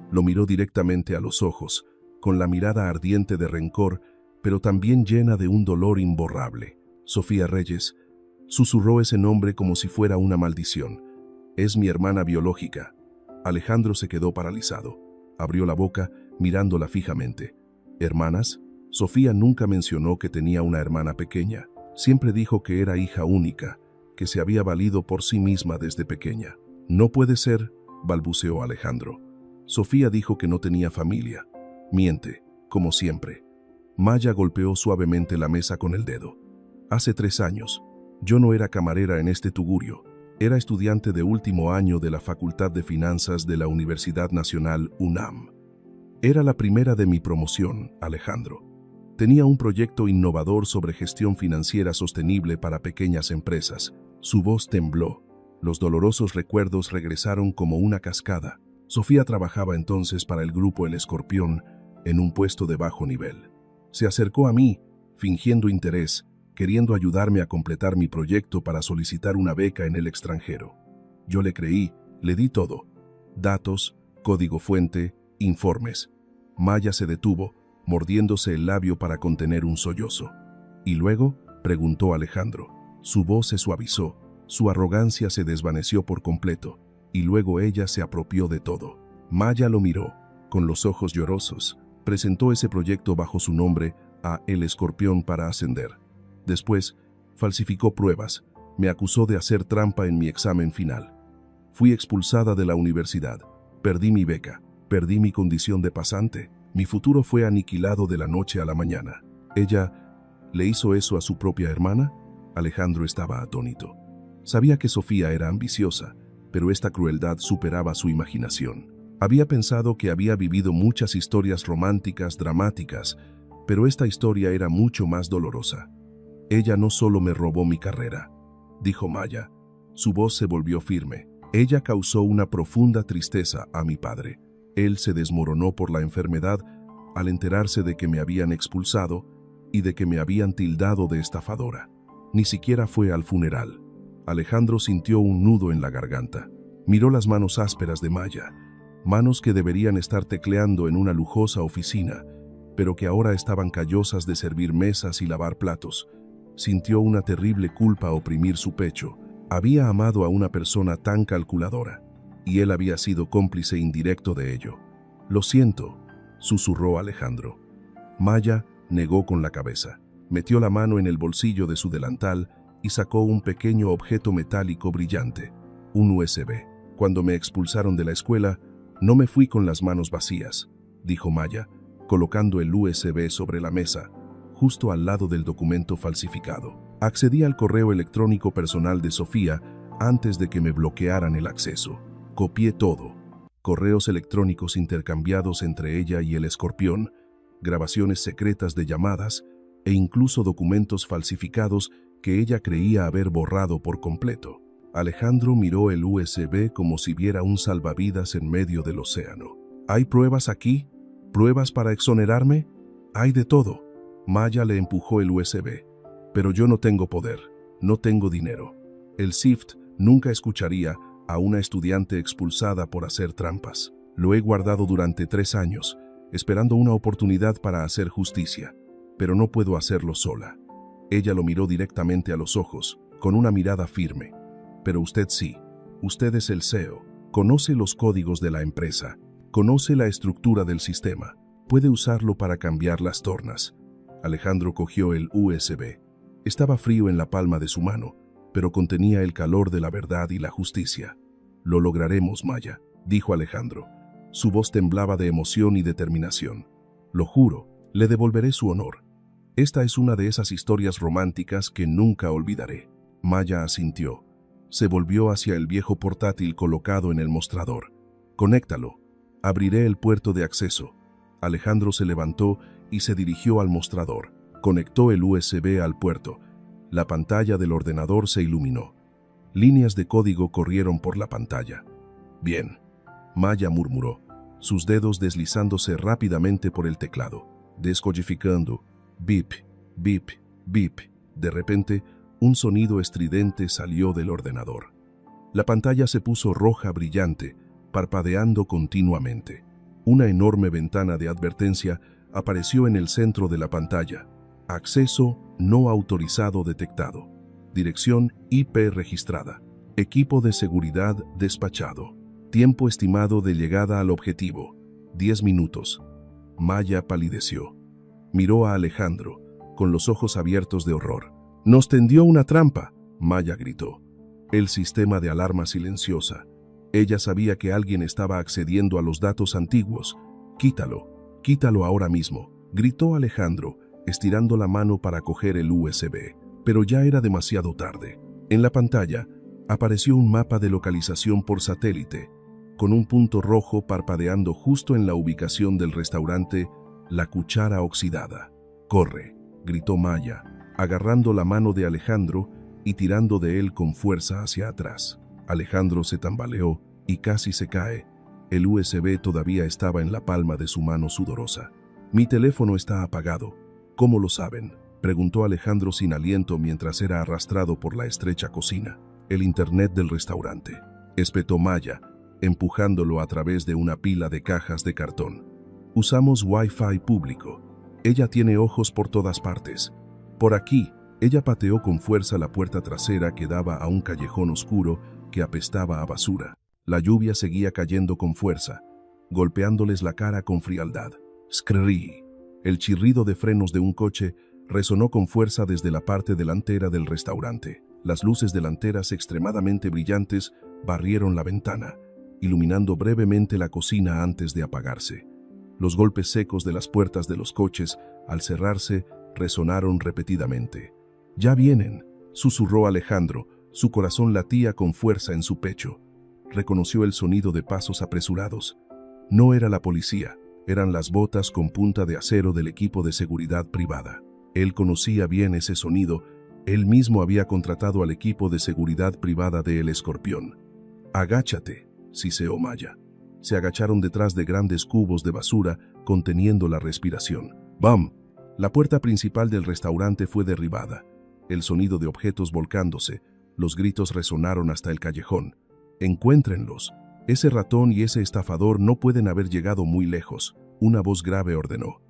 Lo miró directamente a los ojos, con la mirada ardiente de rencor, pero también llena de un dolor imborrable. Sofía Reyes, susurró ese nombre como si fuera una maldición. «Es mi hermana biológica». Alejandro se quedó paralizado. Abrió la boca, mirándola fijamente. ¿Hermanas? Sofía nunca mencionó que tenía una hermana pequeña. Siempre dijo que era hija única, que se había valido por sí misma desde pequeña. «No puede ser», balbuceó Alejandro. Sofía dijo que no tenía familia. Miente, como siempre. Maya golpeó suavemente la mesa con el dedo. Hace 3 años, yo no era camarera en este tugurio. Era estudiante de último año de la Facultad de Finanzas de la Universidad Nacional UNAM. Era la primera de mi promoción, Alejandro. Tenía un proyecto innovador sobre gestión financiera sostenible para pequeñas empresas. Su voz tembló. Los dolorosos recuerdos regresaron como una cascada. Sofía trabajaba entonces para el grupo El Escorpión, en un puesto de bajo nivel. Se acercó a mí, fingiendo interés, queriendo ayudarme a completar mi proyecto para solicitar una beca en el extranjero. Yo le creí, le di todo: datos, Código fuente, informes. Maya se detuvo, mordiéndose el labio para contener un sollozo. ¿Y luego?, preguntó Alejandro. Su voz se suavizó, su arrogancia se desvaneció por completo, y luego ella se apropió de todo. Maya lo miró, con los ojos llorosos. Presentó ese proyecto bajo su nombre a El Escorpión para ascender. Después, falsificó pruebas, me acusó de hacer trampa en mi examen final. Fui expulsada de la universidad, perdí mi beca, perdí mi condición de pasante, mi futuro fue aniquilado de la noche a la mañana. ¿Ella le hizo eso a su propia hermana? Alejandro estaba atónito. Sabía que Sofía era ambiciosa, pero esta crueldad superaba su imaginación. Había pensado que había vivido muchas historias románticas, dramáticas, pero esta historia era mucho más dolorosa. Ella no solo me robó mi carrera, dijo Maya. Su voz se volvió firme. Ella causó una profunda tristeza a mi padre. Él se desmoronó por la enfermedad al enterarse de que me habían expulsado y de que me habían tildado de estafadora. Ni siquiera fue al funeral. Alejandro sintió un nudo en la garganta. Miró las manos ásperas de Maya, manos que deberían estar tecleando en una lujosa oficina, pero que ahora estaban callosas de servir mesas y lavar platos. Sintió una terrible culpa oprimir su pecho. Había amado a una persona tan calculadora, y él había sido cómplice indirecto de ello. «Lo siento», susurró Alejandro. Maya negó con la cabeza. Metió la mano en el bolsillo de su delantal y sacó un pequeño objeto metálico brillante, un USB. «Cuando me expulsaron de la escuela, no me fui con las manos vacías», dijo Maya, colocando el USB sobre la mesa, justo al lado del documento falsificado. «Accedí al correo electrónico personal de Sofía antes de que me bloquearan el acceso. Copié todo. Correos electrónicos intercambiados entre ella y el Escorpión, grabaciones secretas de llamadas e incluso documentos falsificados que ella creía haber borrado por completo». Alejandro miró el USB como si viera un salvavidas en medio del océano. «¿Hay pruebas aquí? ¿Pruebas para exonerarme? Hay de todo». Maya le empujó el USB. «Pero yo no tengo poder, no tengo dinero. El SIFT nunca escucharía a una estudiante expulsada por hacer trampas. Lo he guardado durante 3 años, esperando una oportunidad para hacer justicia, pero no puedo hacerlo sola». Ella lo miró directamente a los ojos, con una mirada firme. «Pero usted sí. Usted es el CEO. Conoce los códigos de la empresa. Conoce la estructura del sistema. Puede usarlo para cambiar las tornas». Alejandro cogió el USB. Estaba frío en la palma de su mano, pero contenía el calor de la verdad y la justicia. «Lo lograremos, Maya», dijo Alejandro. Su voz temblaba de emoción y determinación. «Lo juro, le devolveré su honor. Esta es una de esas historias románticas que nunca olvidaré». Maya asintió. Se volvió hacia el viejo portátil colocado en el mostrador. «Conéctalo. Abriré el puerto de acceso». Alejandro se levantó y se dirigió al mostrador. Conectó el USB al puerto. La pantalla del ordenador se iluminó. Líneas de código corrieron por la pantalla. «Bien», Maya murmuró, sus dedos deslizándose rápidamente por el teclado, descodificando. Bip, bip, bip. De repente, un sonido estridente salió del ordenador. La pantalla se puso roja brillante, parpadeando continuamente. Una enorme ventana de advertencia apareció en el centro de la pantalla. «Acceso no autorizado detectado. Dirección IP registrada. Equipo de seguridad despachado. Tiempo estimado de llegada al objetivo: 10 minutos». Maya palideció. Miró a Alejandro, con los ojos abiertos de horror. «Nos tendió una trampa», Maya gritó. El sistema de alarma silenciosa. Ella sabía que alguien estaba accediendo a los datos antiguos. «Quítalo, quítalo ahora mismo», gritó Alejandro, estirando la mano para coger el USB. Pero ya era demasiado tarde. En la pantalla apareció un mapa de localización por satélite, con un punto rojo parpadeando justo en la ubicación del restaurante La Cuchara Oxidada. «Corre», gritó Maya, agarrando la mano de Alejandro y tirando de él con fuerza hacia atrás. Alejandro se tambaleó y casi se cae. El USB todavía estaba en la palma de su mano sudorosa. «Mi teléfono está apagado». «¿Cómo lo saben?», preguntó Alejandro sin aliento mientras era arrastrado por la estrecha cocina. «El internet del restaurante», espetó Maya, empujándolo a través de una pila de cajas de cartón. Usamos Wi-Fi público. Ella tiene ojos por todas partes. Por aquí, ella pateó con fuerza la puerta trasera que daba a un callejón oscuro que apestaba a basura. La lluvia seguía cayendo con fuerza, golpeándoles la cara con frialdad. ¡Scrrrí! El chirrido de frenos de un coche resonó con fuerza desde la parte delantera del restaurante. Las luces delanteras extremadamente brillantes barrieron la ventana, iluminando brevemente la cocina antes de apagarse. Los golpes secos de las puertas de los coches, al cerrarse, resonaron repetidamente. «¡Ya vienen!», susurró Alejandro, su corazón latía con fuerza en su pecho. Reconoció el sonido de pasos apresurados. No era la policía, eran las botas con punta de acero del equipo de seguridad privada. Él conocía bien ese sonido, él mismo había contratado al equipo de seguridad privada de El Escorpión. «Agáchate», siseó Maya. Se agacharon detrás de grandes cubos de basura, conteniendo la respiración. ¡Bam! La puerta principal del restaurante fue derribada. El sonido de objetos volcándose, los gritos resonaron hasta el callejón. «Encuéntrenlos. Ese ratón y ese estafador no pueden haber llegado muy lejos», una voz grave ordenó.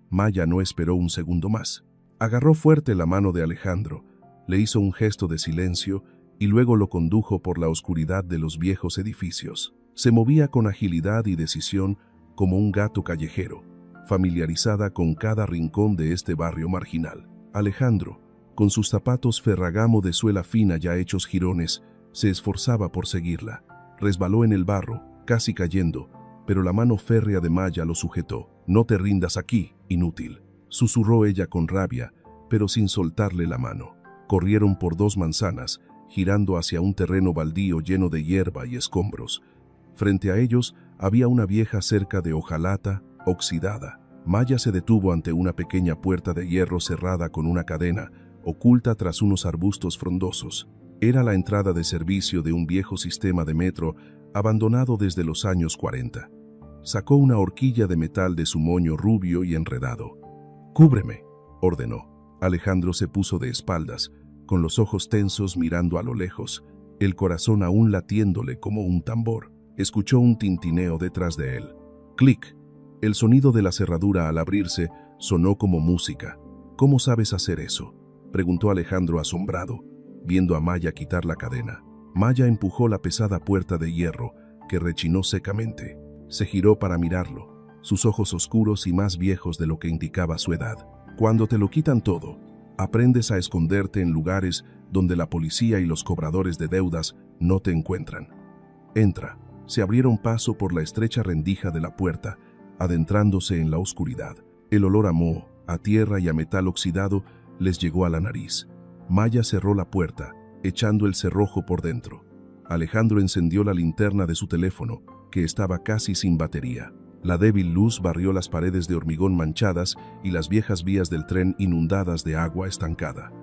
Maya no esperó un segundo más. Agarró fuerte la mano de Alejandro, le hizo un gesto de silencio y luego lo condujo por la oscuridad de los viejos edificios. Se movía con agilidad y decisión como un gato callejero, familiarizada con cada rincón de este barrio marginal. Alejandro, con sus zapatos Ferragamo de suela fina ya hechos jirones, se esforzaba por seguirla. Resbaló en el barro, casi cayendo, pero la mano férrea de Maya lo sujetó. «No te rindas aquí, inútil», susurró ella con rabia, pero sin soltarle la mano. Corrieron por 2 manzanas, girando hacia un terreno baldío lleno de hierba y escombros. Frente a ellos había una vieja cerca de hojalata, oxidada. Maya se detuvo ante una pequeña puerta de hierro cerrada con una cadena, oculta tras unos arbustos frondosos. Era la entrada de servicio de un viejo sistema de metro abandonado desde los años 40. Sacó una horquilla de metal de su moño rubio y enredado. «Cúbreme», ordenó. Alejandro se puso de espaldas, con los ojos tensos mirando a lo lejos, el corazón aún latiéndole como un tambor. Escuchó un tintineo detrás de él. «Clic». El sonido de la cerradura al abrirse sonó como música. «¿Cómo sabes hacer eso?», preguntó Alejandro asombrado, viendo a Maya quitar la cadena. Maya empujó la pesada puerta de hierro, que rechinó secamente. Se giró para mirarlo, sus ojos oscuros y más viejos de lo que indicaba su edad. «Cuando te lo quitan todo, aprendes a esconderte en lugares donde la policía y los cobradores de deudas no te encuentran. Entra». Se abrieron paso por la estrecha rendija de la puerta, adentrándose en la oscuridad. El olor a moho, a tierra y a metal oxidado les llegó a la nariz. Maya cerró la puerta, echando el cerrojo por dentro. Alejandro encendió la linterna de su teléfono, que estaba casi sin batería. La débil luz barrió las paredes de hormigón manchadas y las viejas vías del tren inundadas de agua estancada.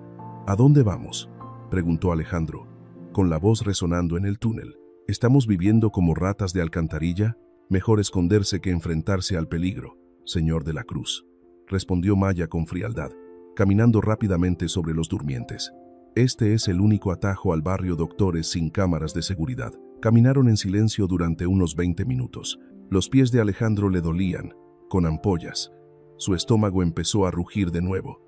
«¿A dónde vamos?», preguntó Alejandro, con la voz resonando en el túnel. «¿Estamos viviendo como ratas de alcantarilla? Mejor esconderse que enfrentarse al peligro, señor de la Cruz», respondió Maya con frialdad, caminando rápidamente sobre los durmientes. «Este es el único atajo al barrio Doctores sin cámaras de seguridad». Caminaron en silencio durante unos 20 minutos. Los pies de Alejandro le dolían, con ampollas. Su estómago empezó a rugir de nuevo.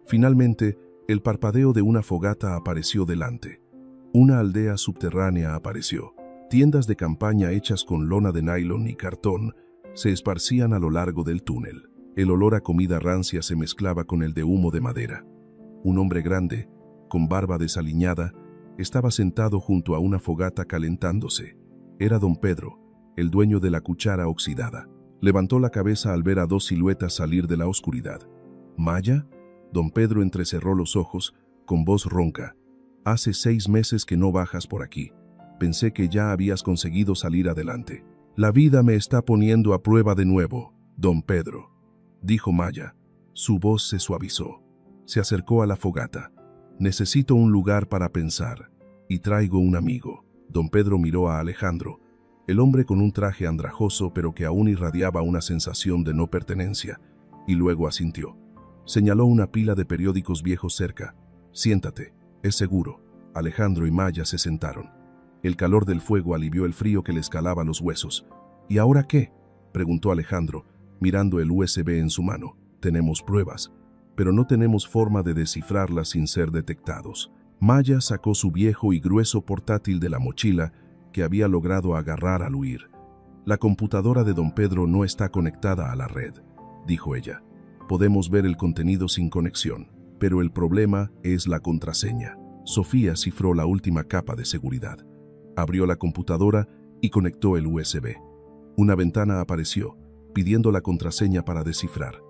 Finalmente, el parpadeo de una fogata apareció delante. Una aldea subterránea apareció. Tiendas de campaña hechas con lona de nylon y cartón se esparcían a lo largo del túnel. El olor a comida rancia se mezclaba con el de humo de madera. Un hombre grande, con barba desaliñada, estaba sentado junto a una fogata calentándose. Era don Pedro, el dueño de la cuchara oxidada. Levantó la cabeza al ver a 2 siluetas salir de la oscuridad. «¿Maya?». Don Pedro entrecerró los ojos, con voz ronca. «Hace 6 meses que no bajas por aquí. Pensé que ya habías conseguido salir adelante». «La vida me está poniendo a prueba de nuevo, don Pedro», dijo Maya. Su voz se suavizó. Se acercó a la fogata. «Necesito un lugar para pensar, y traigo un amigo». Don Pedro miró a Alejandro, el hombre con un traje andrajoso pero que aún irradiaba una sensación de no pertenencia, y luego asintió. Señaló una pila de periódicos viejos cerca. «Siéntate, es seguro». Alejandro y Maya se sentaron. El calor del fuego alivió el frío que le escalaba los huesos. ¿Y ahora qué?, preguntó Alejandro, mirando el USB en su mano. Tenemos pruebas, pero no tenemos forma de descifrarlas sin ser detectados. Maya sacó su viejo y grueso portátil de la mochila que había logrado agarrar al huir. La computadora de don Pedro no está conectada a la red, dijo ella. Podemos ver el contenido sin conexión, pero el problema es la contraseña. Sofía cifró la última capa de seguridad. Abrió la computadora y conectó el USB. Una ventana apareció, pidiendo la contraseña para descifrar.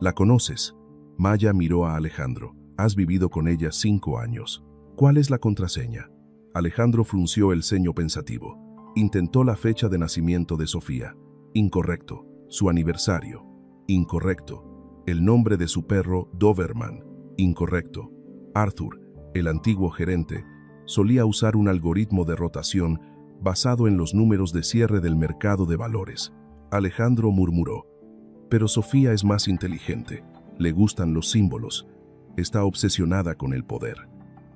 ¿La conoces? Maya miró a Alejandro. Has vivido con ella 5 años. ¿Cuál es la contraseña? Alejandro frunció el ceño pensativo. Intentó la fecha de nacimiento de Sofía. Incorrecto. Su aniversario. Incorrecto. El nombre de su perro, Doberman. Incorrecto. Arthur, el antiguo gerente, solía usar un algoritmo de rotación basado en los números de cierre del mercado de valores. Alejandro murmuró. Pero Sofía es más inteligente. Le gustan los símbolos. Está obsesionada con el poder.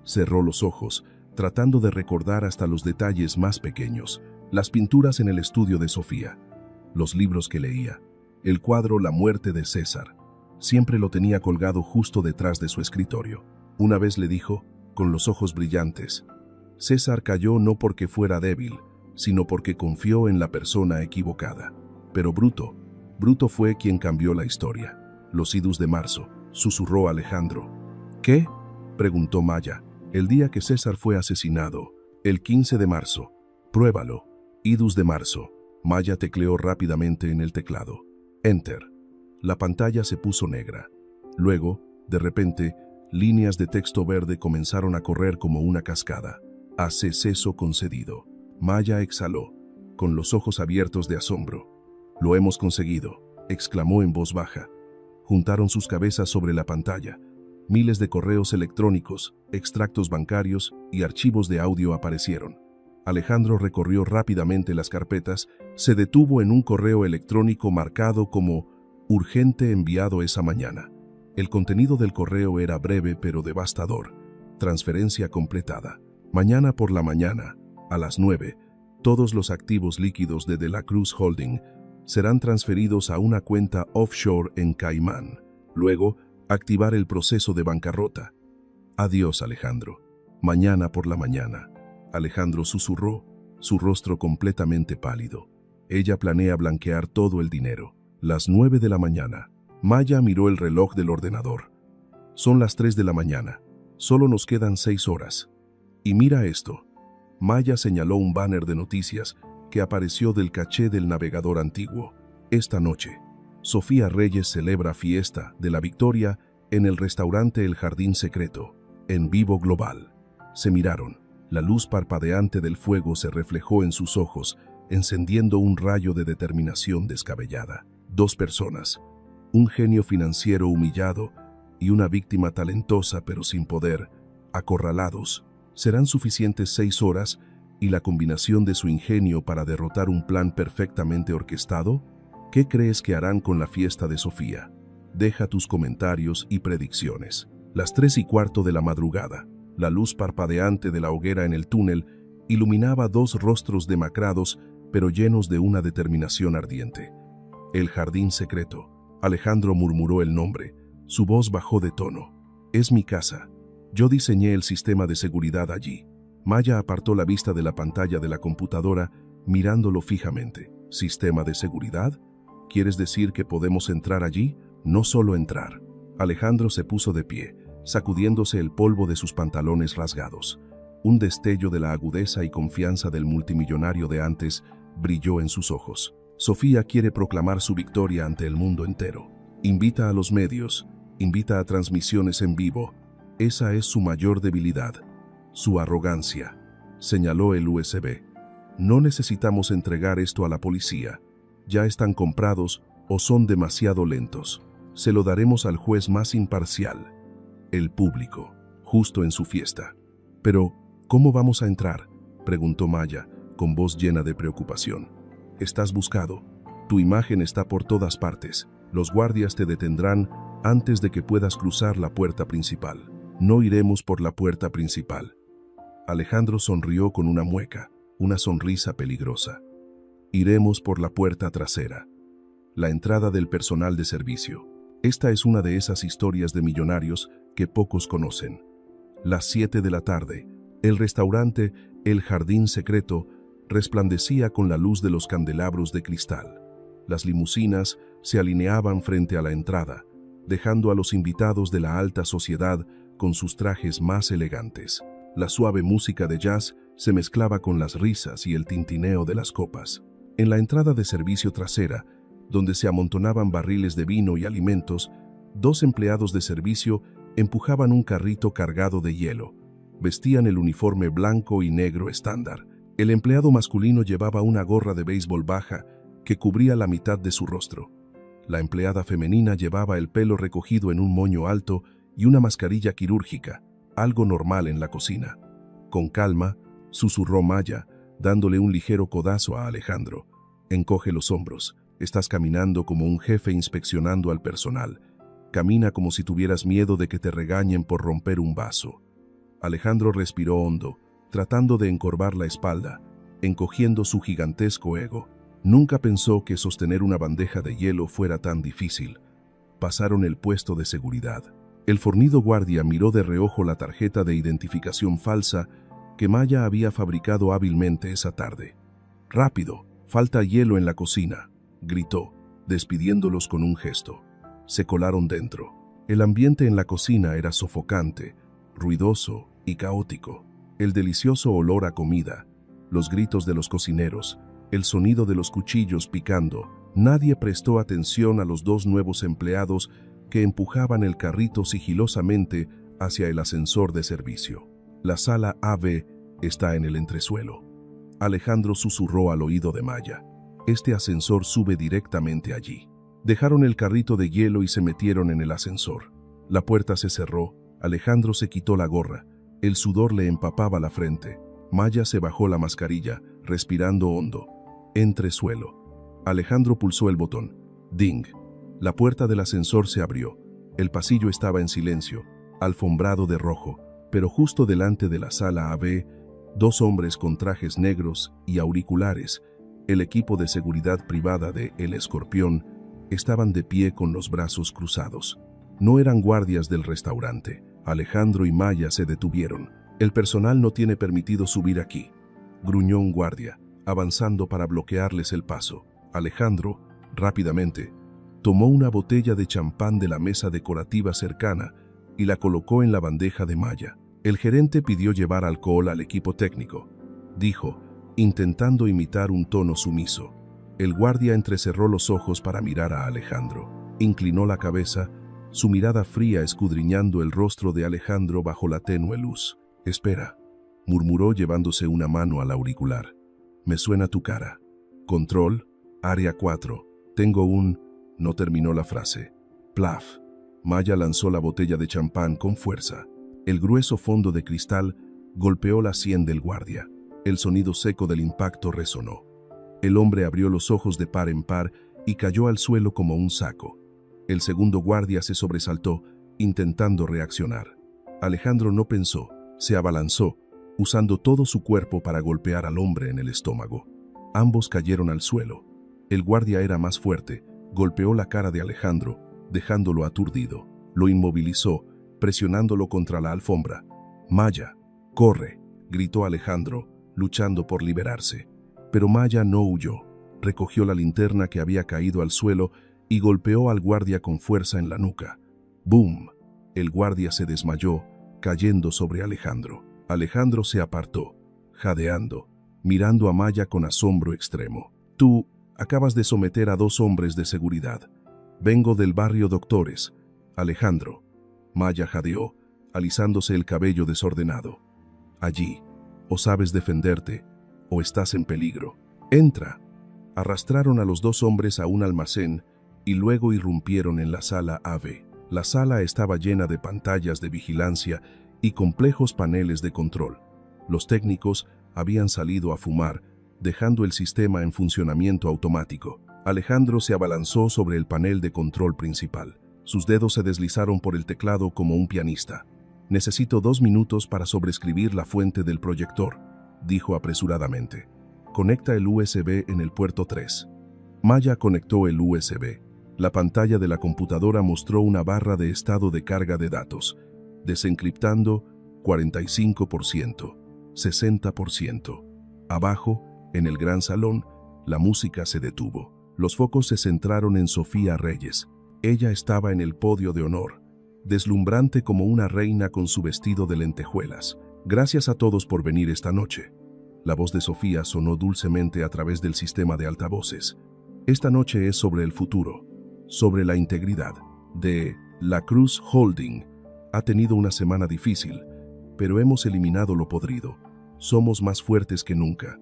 Cerró los ojos, tratando de recordar hasta los detalles más pequeños. Las pinturas en el estudio de Sofía, los libros que leía, el cuadro La muerte de César. Siempre lo tenía colgado justo detrás de su escritorio. Una vez le dijo, con los ojos brillantes, César cayó no porque fuera débil, sino porque confió en la persona equivocada. Pero Bruto fue quien cambió la historia. Los idus de marzo, susurró Alejandro. ¿Qué?, preguntó Maya. El día que César fue asesinado, el 15 de marzo. Pruébalo. Idus de marzo. Maya tecleó rápidamente en el teclado. Enter. La pantalla se puso negra. Luego, de repente, líneas de texto verde comenzaron a correr como una cascada. Acceso concedido. Maya exhaló, con los ojos abiertos de asombro. Lo hemos conseguido, exclamó en voz baja. Juntaron sus cabezas sobre la pantalla. Miles de correos electrónicos, extractos bancarios y archivos de audio aparecieron. Alejandro recorrió rápidamente las carpetas, se detuvo en un correo electrónico marcado como urgente enviado esa mañana. El contenido del correo era breve pero devastador. Transferencia completada. Mañana por la mañana, a las 9, todos los activos líquidos de la Cruz Holding serán transferidos a una cuenta offshore en Caimán. Luego, activar el proceso de bancarrota. Adiós, Alejandro. Mañana por la mañana. Alejandro susurró, su rostro completamente pálido. Ella planea blanquear todo el dinero. Las 9 de la mañana. Maya miró el reloj del ordenador. Son las 3 de la mañana. Solo nos quedan 6 horas. Y mira esto. Maya señaló un banner de noticias que apareció del caché del navegador antiguo. Esta noche, Sofía Reyes celebra fiesta de la victoria en el restaurante El Jardín Secreto, en vivo global. Se miraron. La luz parpadeante del fuego se reflejó en sus ojos, encendiendo un rayo de determinación descabellada. 2 personas, un genio financiero humillado y una víctima talentosa pero sin poder, acorralados. ¿Serán suficientes 6 horas y la combinación de su ingenio para derrotar un plan perfectamente orquestado? ¿Qué crees que harán con la fiesta de Sofía? Deja tus comentarios y predicciones. Las 3:15 de la madrugada, la luz parpadeante de la hoguera en el túnel iluminaba 2 rostros demacrados pero llenos de una determinación ardiente. El Jardín Secreto. Alejandro murmuró el nombre. Su voz bajó de tono. Es mi casa. Yo diseñé el sistema de seguridad allí. Maya apartó la vista de la pantalla de la computadora, mirándolo fijamente. ¿Sistema de seguridad? ¿Quieres decir que podemos entrar allí? No solo entrar. Alejandro se puso de pie, sacudiéndose el polvo de sus pantalones rasgados. Un destello de la agudeza y confianza del multimillonario de antes brilló en sus ojos. Sofía quiere proclamar su victoria ante el mundo entero. Invita a los medios, invita a transmisiones en vivo. Esa es su mayor debilidad, su arrogancia, señaló el USB. No necesitamos entregar esto a la policía. Ya están comprados o son demasiado lentos. Se lo daremos al juez más imparcial, el público, justo en su fiesta. Pero, ¿cómo vamos a entrar?, preguntó Maya, con voz llena de preocupación. Estás buscado. Tu imagen está por todas partes. Los guardias te detendrán antes de que puedas cruzar la puerta principal. No iremos por la puerta principal. Alejandro sonrió con una mueca. una sonrisa peligrosa. Iremos por la puerta trasera. La entrada del personal de servicio. Esta es una de esas historias de millonarios que pocos conocen. Las 7 de la tarde, el restaurante El Jardín Secreto resplandecía con la luz de los candelabros de cristal. Las limusinas se alineaban frente a la entrada, dejando a los invitados de la alta sociedad con sus trajes más elegantes. La suave música de jazz se mezclaba con las risas y el tintineo de las copas. En la entrada de servicio trasera, donde se amontonaban barriles de vino y alimentos, 2 empleados de servicio empujaban un carrito cargado de hielo. Vestían el uniforme blanco y negro estándar. El empleado masculino llevaba una gorra de béisbol baja que cubría la mitad de su rostro. La empleada femenina llevaba el pelo recogido en un moño alto y una mascarilla quirúrgica, algo normal en la cocina. Con calma, susurró Maya, dándole un ligero codazo a Alejandro. Encoge los hombros. Estás caminando como un jefe inspeccionando al personal. Camina como si tuvieras miedo de que te regañen por romper un vaso. Alejandro respiró hondo, tratando de encorvar la espalda, encogiendo su gigantesco ego. Nunca pensó que sostener una bandeja de hielo fuera tan difícil. Pasaron el puesto de seguridad. El fornido guardia miró de reojo la tarjeta de identificación falsa que Maya había fabricado hábilmente esa tarde. «Rápido, falta hielo en la cocina», gritó, despidiéndolos con un gesto. Se colaron dentro. El ambiente en la cocina era sofocante, ruidoso y caótico. El delicioso olor a comida, los gritos de los cocineros, el sonido de los cuchillos picando. Nadie prestó atención a los 2 nuevos empleados que empujaban el carrito sigilosamente hacia el ascensor de servicio. La sala AB está en el entresuelo. Alejandro susurró al oído de Maya. Este ascensor sube directamente allí. Dejaron el carrito de hielo y se metieron en el ascensor. La puerta se cerró. Alejandro se quitó la gorra. El sudor le empapaba la frente. Maya se bajó la mascarilla, respirando hondo. Entresuelo. Alejandro pulsó el botón. Ding. La puerta del ascensor se abrió. El pasillo estaba en silencio, alfombrado de rojo, pero justo delante de la sala AB, 2 hombres con trajes negros y auriculares, el equipo de seguridad privada de El Escorpión, estaban de pie con los brazos cruzados. No eran guardias del restaurante. Alejandro y Maya se detuvieron. «El personal no tiene permitido subir aquí», gruñó un guardia, avanzando para bloquearles el paso. Alejandro, rápidamente, tomó una botella de champán de la mesa decorativa cercana y la colocó en la bandeja de Maya. «El gerente pidió llevar alcohol al equipo técnico», dijo, intentando imitar un tono sumiso. El guardia entrecerró los ojos para mirar a Alejandro. Inclinó la cabeza, su mirada fría escudriñando el rostro de Alejandro bajo la tenue luz. «Espera», murmuró llevándose una mano al auricular. «Me suena tu cara. Control, área 4. Tengo un...» No terminó la frase. Plaf. Maya lanzó la botella de champán con fuerza. El grueso fondo de cristal golpeó la sien del guardia. El sonido seco del impacto resonó. El hombre abrió los ojos de par en par y cayó al suelo como un saco. El segundo guardia se sobresaltó, intentando reaccionar. Alejandro no pensó, se abalanzó, usando todo su cuerpo para golpear al hombre en el estómago. Ambos cayeron al suelo. El guardia era más fuerte, golpeó la cara de Alejandro, dejándolo aturdido. Lo inmovilizó, presionándolo contra la alfombra. «Maya, corre», gritó Alejandro, luchando por liberarse. Pero Maya no huyó. Recogió la linterna que había caído al suelo y golpeó al guardia con fuerza en la nuca. ¡Bum! El guardia se desmayó, cayendo sobre Alejandro. Alejandro se apartó, jadeando, mirando a Maya con asombro extremo. «Tú acabas de someter a 2 hombres de seguridad. Vengo del barrio Doctores, Alejandro». Maya jadeó, alisándose el cabello desordenado. «Allí, o sabes defenderte, o estás en peligro. Entra». Arrastraron a los 2 hombres a un almacén y luego irrumpieron en la sala AB. La sala estaba llena de pantallas de vigilancia y complejos paneles de control. Los técnicos habían salido a fumar, dejando el sistema en funcionamiento automático. Alejandro se abalanzó sobre el panel de control principal. Sus dedos se deslizaron por el teclado como un pianista. «Necesito 2 minutos para sobreescribir la fuente del proyector», dijo apresuradamente. Conecta el USB en el puerto 3. Maya conectó el USB. La pantalla de la computadora mostró una barra de estado de carga de datos. Desencriptando 45%, 60%. Abajo, en el gran salón, la música se detuvo. Los focos se centraron en Sofía Reyes. Ella estaba en el podio de honor, deslumbrante como una reina con su vestido de lentejuelas. Gracias a todos por venir esta noche. La voz de Sofía sonó dulcemente a través del sistema de altavoces. Esta noche es sobre el futuro, sobre la integridad de La Cruz Holding. Ha tenido una semana difícil, pero hemos eliminado lo podrido. Somos más fuertes que nunca.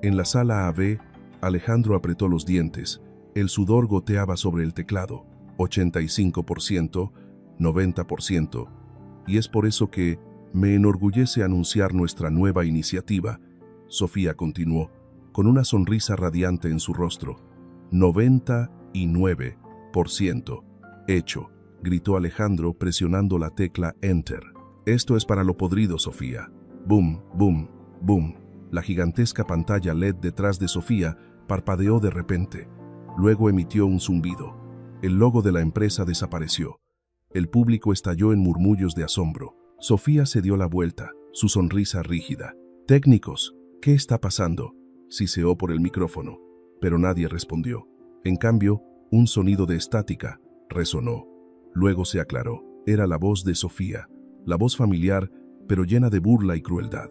En la sala AB, Alejandro apretó los dientes. El sudor goteaba sobre el teclado. 85%, 90%. Y es por eso que me enorgullece anunciar nuestra nueva iniciativa. Sofía continuó, con una sonrisa radiante en su rostro. 99%. Hecho, gritó Alejandro presionando la tecla Enter. Esto es para lo podrido, Sofía. Boom, boom, boom. La gigantesca pantalla LED detrás de Sofía parpadeó de repente. Luego emitió un zumbido. El logo de la empresa desapareció. El público estalló en murmullos de asombro. Sofía se dio la vuelta, su sonrisa rígida. «Técnicos, ¿qué está pasando?», siseó por el micrófono, pero nadie respondió. En cambio, un sonido de estática resonó. Luego se aclaró. Era la voz de Sofía, la voz familiar, pero llena de burla y crueldad.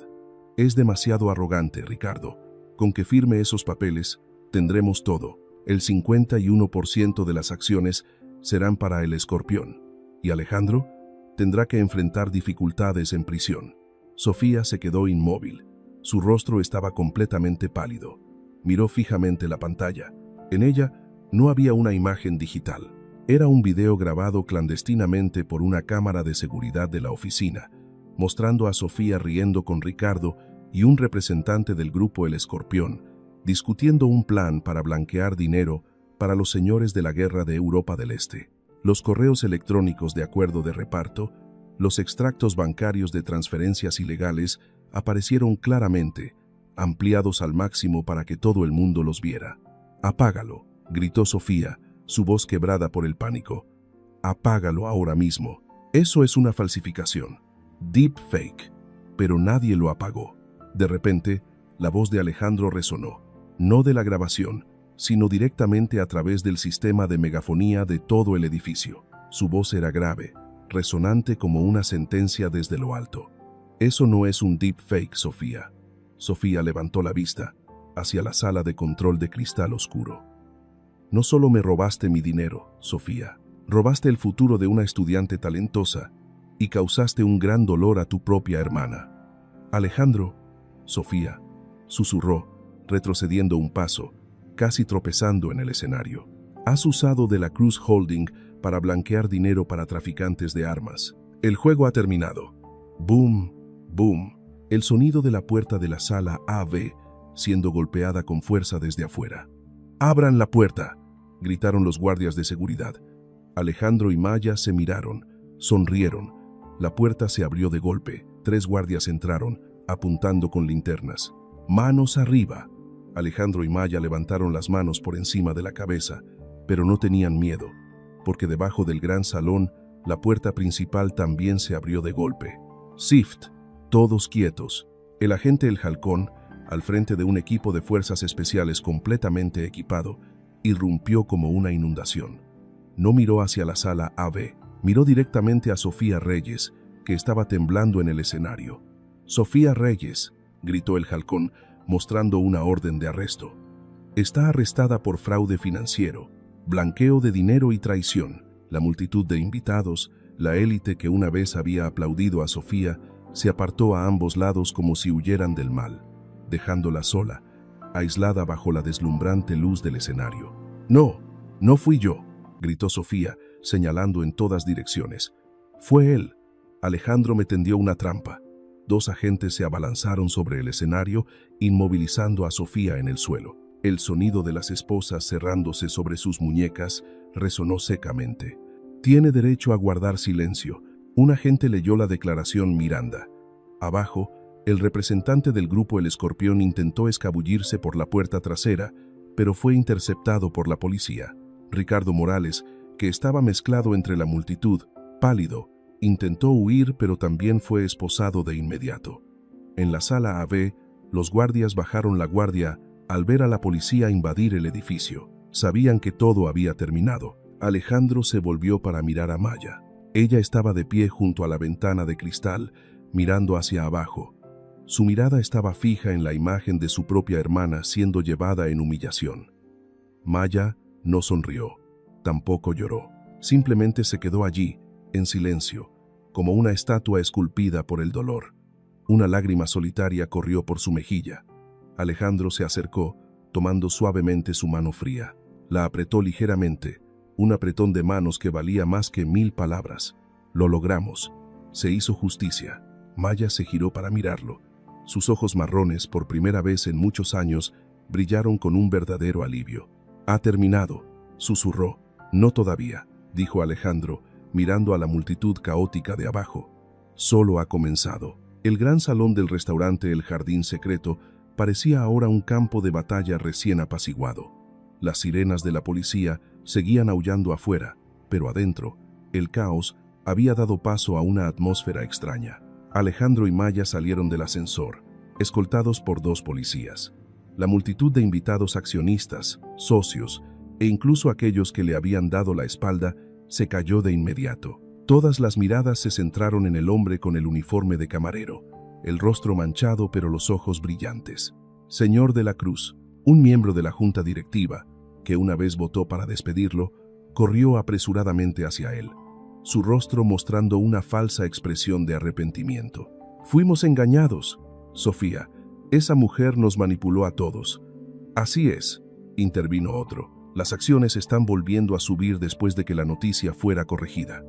«Es demasiado arrogante, Ricardo. Con que firme esos papeles, tendremos todo. El 51% de las acciones serán para el Escorpión. Y Alejandro tendrá que enfrentar dificultades en prisión». Sofía se quedó inmóvil. Su rostro estaba completamente pálido. Miró fijamente la pantalla. En ella no había una imagen digital. Era un video grabado clandestinamente por una cámara de seguridad de la oficina, mostrando a Sofía riendo con Ricardo y un representante del grupo El Escorpión, discutiendo un plan para blanquear dinero para los señores de la guerra de Europa del Este. Los correos electrónicos de acuerdo de reparto, los extractos bancarios de transferencias ilegales aparecieron claramente, ampliados al máximo para que todo el mundo los viera. «Apágalo», gritó Sofía, su voz quebrada por el pánico. «Apágalo ahora mismo. Eso es una falsificación. Deepfake». Pero nadie lo apagó. De repente, la voz de Alejandro resonó, no de la grabación, sino directamente a través del sistema de megafonía de todo el edificio. Su voz era grave, resonante como una sentencia desde lo alto. «Eso no es un deepfake, Sofía». Sofía levantó la vista hacia la sala de control de cristal oscuro. «No solo me robaste mi dinero, Sofía, robaste el futuro de una estudiante talentosa y causaste un gran dolor a tu propia hermana». «Alejandro», Sofía susurró, retrocediendo un paso, casi tropezando en el escenario. «Has usado de la Cruz Holding para blanquear dinero para traficantes de armas. El juego ha terminado». Boom, boom. El sonido de la puerta de la sala AB siendo golpeada con fuerza desde afuera. «¡Abran la puerta!», gritaron los guardias de seguridad. Alejandro y Maya se miraron, sonrieron. La puerta se abrió de golpe. 3 guardias entraron, apuntando con linternas. «¡Manos arriba!». Alejandro y Maya levantaron las manos por encima de la cabeza, pero no tenían miedo, porque debajo del gran salón, la puerta principal también se abrió de golpe. «Sift», todos quietos. El agente El Halcón, al frente de un equipo de fuerzas especiales completamente equipado, irrumpió como una inundación. No miró hacia la sala AB, miró directamente a Sofía Reyes, que estaba temblando en el escenario. «Sofía Reyes», gritó El Halcón, mostrando una orden de arresto. «Está arrestada por fraude financiero, blanqueo de dinero y traición». La multitud de invitados, la élite que una vez había aplaudido a Sofía, se apartó a ambos lados como si huyeran del mal, dejándola sola, aislada bajo la deslumbrante luz del escenario. «No, no fui yo», gritó Sofía, señalando en todas direcciones. «Fue él. Alejandro me tendió una trampa». 2 agentes se abalanzaron sobre el escenario, inmovilizando a Sofía en el suelo. El sonido de las esposas cerrándose sobre sus muñecas resonó secamente. «Tiene derecho a guardar silencio». Un agente leyó la declaración Miranda. Abajo, El representante del grupo El Escorpión intentó escabullirse por la puerta trasera, pero fue interceptado por la policía. Ricardo Morales, que estaba mezclado entre la multitud, pálido, intentó huir pero también fue esposado de inmediato. En la sala AB, los guardias bajaron la guardia al ver a la policía invadir el edificio. Sabían que todo había terminado. Alejandro se volvió para mirar a Maya. Ella estaba de pie junto a la ventana de cristal, mirando hacia abajo. Su mirada estaba fija en la imagen de su propia hermana siendo llevada en humillación. Maya no sonrió, tampoco lloró. Simplemente se quedó allí, en silencio, como una estatua esculpida por el dolor. Una lágrima solitaria corrió por su mejilla. Alejandro se acercó, tomando suavemente su mano fría. La apretó ligeramente, un apretón de manos que valía más que 1000 palabras. Lo logramos. Se hizo justicia. Maya se giró para mirarlo. Sus ojos marrones, por primera vez en muchos años, brillaron con un verdadero alivio. «Ha terminado», susurró. «No todavía», dijo Alejandro, mirando a la multitud caótica de abajo. «Solo ha comenzado». El gran salón del restaurante El Jardín Secreto parecía ahora un campo de batalla recién apaciguado. Las sirenas de la policía seguían aullando afuera, pero adentro, el caos había dado paso a una atmósfera extraña. Alejandro y Maya salieron del ascensor, escoltados por 2 policías. La multitud de invitados accionistas, socios e incluso aquellos que le habían dado la espalda se cayó de inmediato. Todas las miradas se centraron en el hombre con el uniforme de camarero, el rostro manchado pero los ojos brillantes. Señor de la Cruz, un miembro de la junta directiva, que una vez votó para despedirlo, corrió apresuradamente hacia él, su rostro mostrando una falsa expresión de arrepentimiento. «Fuimos engañados, Sofía. Esa mujer nos manipuló a todos». «Así es», intervino otro. «Las acciones están volviendo a subir después de que la noticia fuera corregida».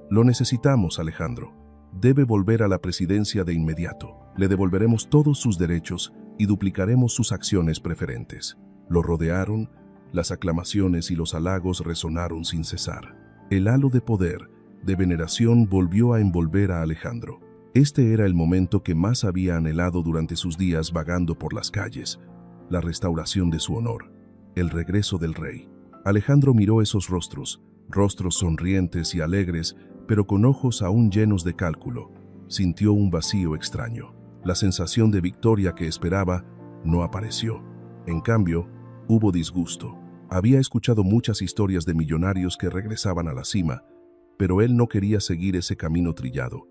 «Lo necesitamos, Alejandro. Debe volver a la presidencia de inmediato. Le devolveremos todos sus derechos y duplicaremos sus acciones preferentes». Lo rodearon, las aclamaciones y los halagos resonaron sin cesar. El halo de poder, de veneración volvió a envolver a Alejandro. Este era el momento que más había anhelado durante sus días vagando por las calles, la restauración de su honor, el regreso del rey. Alejandro miró esos rostros sonrientes y alegres, pero con ojos aún llenos de cálculo. Sintió un vacío extraño. La sensación de victoria que esperaba no apareció. En cambio, hubo disgusto. Había escuchado muchas historias de millonarios que regresaban a la cima, pero él no quería seguir ese camino trillado.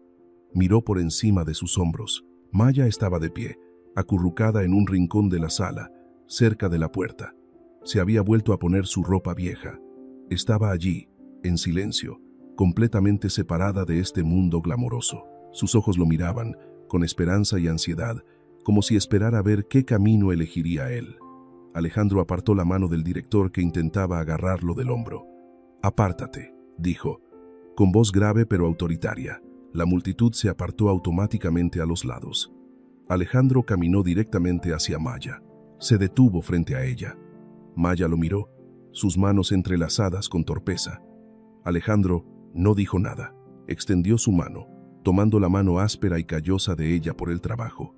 Miró por encima de sus hombros. Maya estaba de pie, acurrucada en un rincón de la sala, cerca de la puerta. Se había vuelto a poner su ropa vieja. Estaba allí, en silencio, completamente separada de este mundo glamoroso. Sus ojos lo miraban, con esperanza y ansiedad, como si esperara ver qué camino elegiría él. Alejandro apartó la mano del director que intentaba agarrarlo del hombro. «Apártate», dijo, con voz grave pero autoritaria. La multitud se apartó automáticamente a los lados. Alejandro caminó directamente hacia Maya. Se detuvo frente a ella. Maya lo miró, sus manos entrelazadas con torpeza. Alejandro no dijo nada. Extendió su mano, tomando la mano áspera y callosa de ella por el trabajo.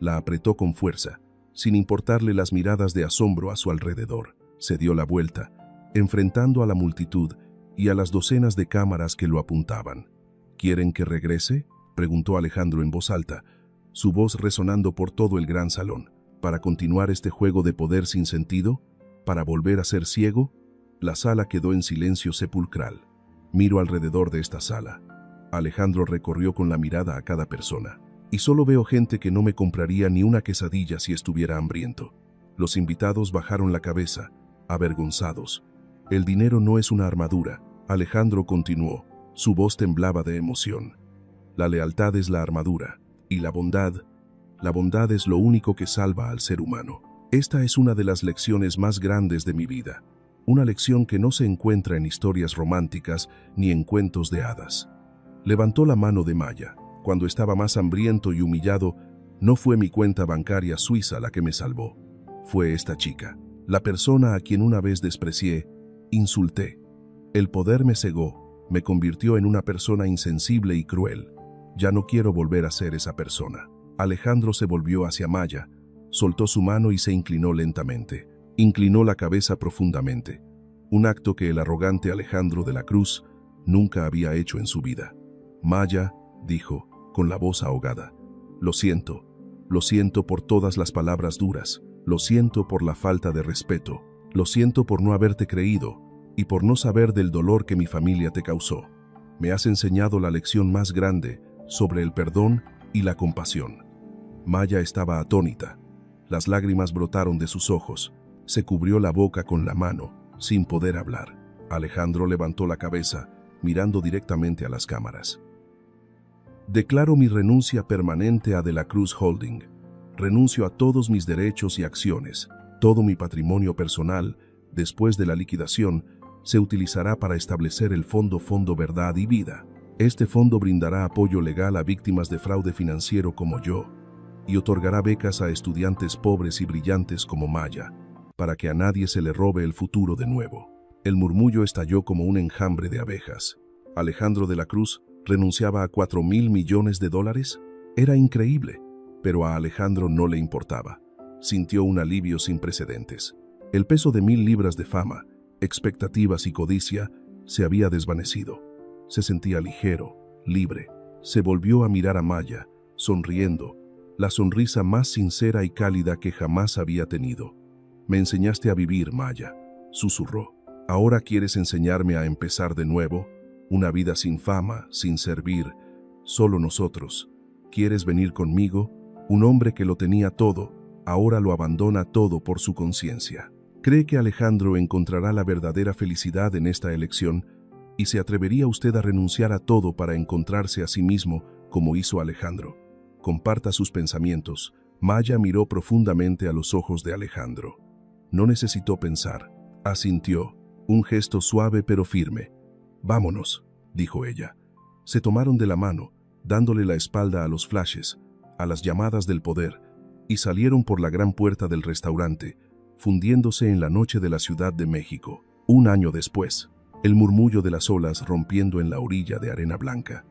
La apretó con fuerza, sin importarle las miradas de asombro a su alrededor. Se dio la vuelta, enfrentando a la multitud y a las docenas de cámaras que lo apuntaban. «¿Quieren que regrese?», preguntó Alejandro en voz alta, su voz resonando por todo el gran salón. «¿Para continuar este juego de poder sin sentido? ¿Para volver a ser ciego?». La sala quedó en silencio sepulcral. Miro alrededor de esta sala. Alejandro recorrió con la mirada a cada persona. Y solo veo gente que no me compraría ni una quesadilla si estuviera hambriento. Los invitados bajaron la cabeza, avergonzados. «El dinero no es una armadura», Alejandro continuó. Su voz temblaba de emoción. «La lealtad es la armadura, y la bondad es lo único que salva al ser humano». Esta es una de las lecciones más grandes de mi vida. Una lección que no se encuentra en historias románticas ni en cuentos de hadas. Levantó la mano de Maya. Cuando estaba más hambriento y humillado, no fue mi cuenta bancaria suiza la que me salvó. Fue esta chica, la persona a quien una vez desprecié, insulté. El poder me cegó, me convirtió en una persona insensible y cruel. Ya no quiero volver a ser esa persona. Alejandro se volvió hacia Maya, soltó su mano y se inclinó lentamente. Inclinó la cabeza profundamente, un acto que el arrogante Alejandro de la Cruz nunca había hecho en su vida. Maya, dijo, con la voz ahogada, lo siento por todas las palabras duras, lo siento por la falta de respeto, lo siento por no haberte creído y por no saber del dolor que mi familia te causó. Me has enseñado la lección más grande sobre el perdón y la compasión. Maya estaba atónita. Las lágrimas brotaron de sus ojos. Se cubrió la boca con la mano, sin poder hablar. Alejandro levantó la cabeza, mirando directamente a las cámaras. Declaro mi renuncia permanente a De la Cruz Holding. Renuncio a todos mis derechos y acciones. Todo mi patrimonio personal, después de la liquidación, se utilizará para establecer el Fondo Verdad y Vida. Este fondo brindará apoyo legal a víctimas de fraude financiero como yo y otorgará becas a estudiantes pobres y brillantes como Maya, para que a nadie se le robe el futuro de nuevo. El murmullo estalló como un enjambre de abejas. Alejandro de la Cruz renunciaba a $4.000 millones. Era increíble, pero a Alejandro no le importaba. Sintió un alivio sin precedentes. El peso de 1.000 libras de fama, expectativas y codicia se había desvanecido. Se sentía ligero, libre. Se volvió a mirar a Maya, sonriendo, la sonrisa más sincera y cálida que jamás había tenido. Me enseñaste a vivir, Maya, susurró. ¿Ahora quieres enseñarme a empezar de nuevo? Una vida sin fama, sin servir, solo nosotros. ¿Quieres venir conmigo? Un hombre que lo tenía todo, ahora lo abandona todo por su conciencia. ¿Cree que Alejandro encontrará la verdadera felicidad en esta elección? ¿Y se atrevería usted a renunciar a todo para encontrarse a sí mismo, como hizo Alejandro? Comparta sus pensamientos. Maya miró profundamente a los ojos de Alejandro. No necesitó pensar. Asintió, un gesto suave pero firme. «Vámonos», dijo ella. Se tomaron de la mano, dándole la espalda a los flashes, a las llamadas del poder, y salieron por la gran puerta del restaurante, fundiéndose en la noche de la Ciudad de México. Un año después, el murmullo de las olas rompiendo en la orilla de arena blanca.